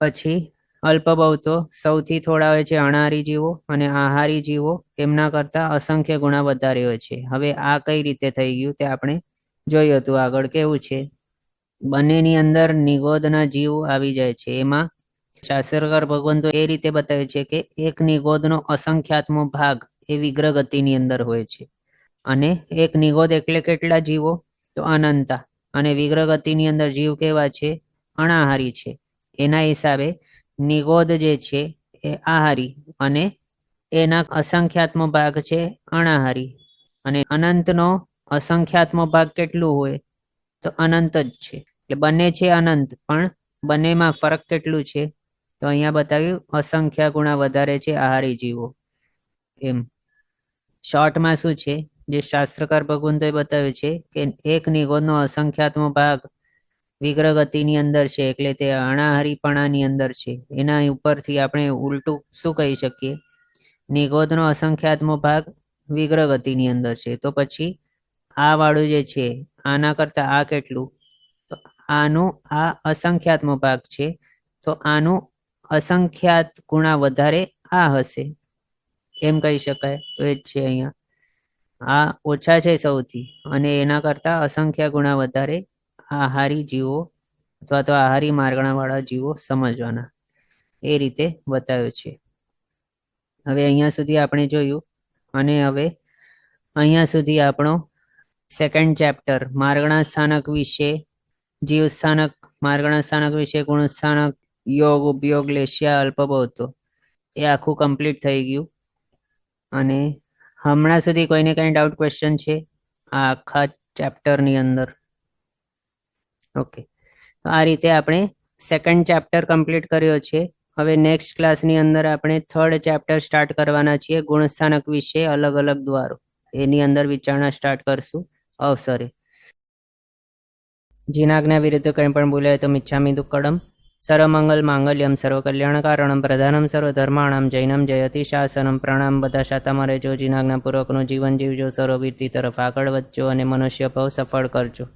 પછી અલ્પબહુ તો સૌથી થોડા હોય છે અણાહારી જીવો, અને આહારી જીવો એમના કરતા અસંખ્ય ગુણા વધારે હોય છે. હવે આ કઈ રીતે થઈ ગયું તે આપણે જોયું હતું આગળ. કેવું છે? બંનેની અંદર નિગોદના જીવ આવી જાય છે. એમાં શાસ્ત્રકાર ભગવંતો એ રીતે બતાવે છે કે એક નિગોદનો અસંખ્યાત્મો ભાગ એ વિગ્રહ ગતિની અંદર હોય છે, અને એક નિગોદ એટલે કેટલા જીવો? તો અનંતા. અને વિગ્રહ ગતિની અંદર જીવ કેવા છે? અણાહારી છે. એના હિસાબે નિગોદ જે છે એ આહારી, અને એના અસંખ્યાત્મો ભાગ છે અણાહારી, અને અનંતનો અસંખ્યાત્મો ભાગ કેટલું હોય? તો અનંત જ છે. એટલે બંને છે અનંત, પણ બંનેમાં ફરક કેટલું છે? તો અહીંયા બતાવ્યું અસંખ્ય ગુણા વધારે છે આહારી જીવો. એમ શોર્ટમાં શું છે? જે શાસ્ત્રકાર ભગવંતોએ બતાવ્યું છે કે એક નિગોદનો અસંખ્યાત્મો ભાગ વિગ્રહ ગતિની અંદર છે, એટલે તે અણાહારીપણાની અંદર છે. એના ઉપરથી આપણે ઉલટું શું કહી શકીએ? નિગોદનો અસંખ્યાત્મો ભાગ વિગ્રહ ગતિની અંદર છે, તો પછી આ વાળું જે છે આના કરતા આ કેટલું? તો આનું આ અસંખ્યાત્મો ભાગ છે, તો આનું અસંખ્યાત ગુણા વધારે આ હશે, એમ કહી શકાય. તો એ જ છે અહીંયા, આ ઓછા છે સૌથી, અને એના કરતા અસંખ્ય ગુણા વધારે આહારી જીવો અથવા તો આહારી માર્ગણા વાળા જીવો સમજવાના, એ રીતે બતાવ્યું છે. હવે અહીંયા સુધી આપણે જોયું, અને હવે અહીંયા સુધી આપણો સેકન્ડ ચેપ્ટર માર્ગણા સ્થાનક વિશે, જીવ સ્થાનક, માર્ગણા સ્થાનક વિશે, ગુણ સ્થાનક, યોગ, ઉપયોગ, લેશિયા, અલ્પબહુતો એ આખું કમ્પ્લીટ થઈ ગયું. અને હમણાં સુધી કોઈને કઈ ડાઉટ, ક્વેશ્ચન છે આ આખા ચેપ્ટરની અંદર? ઓકે, તો આ રીતે આપણે સેકન્ડ ચેપ્ટર કમ્પ્લીટ કર્યો છે. હવે નેક્સ્ટ ક્લાસની અંદર આપણે થર્ડ ચેપ્ટર સ્ટાર્ટ કરવાના છીએ, ગુણસ્થાનક વિશે અલગ અલગ દ્વારો, એની અંદર વિચારણા સ્ટાર્ટ કરશું અવસરે. જીનાજ્ઞા વિરુદ્ધ કંઈ પણ બોલાય તો મિચ્છામિ દુક્કડમ. સર્વમંગલ માંગલ્યમ સર્વકલ્યાણ કારણમ પ્રધાનમ સર્વધર્માણમ જૈનમ જયતિ શાસનમ. પ્રણામ. બધા શાતામાં રહેજો, જીનાજ્ઞાપૂર્વકનું જીવન જીવજો, સર્વવીરતી તરફ આગળ વધજો અને મનુષ્ય ભાવ સફળ કરજો.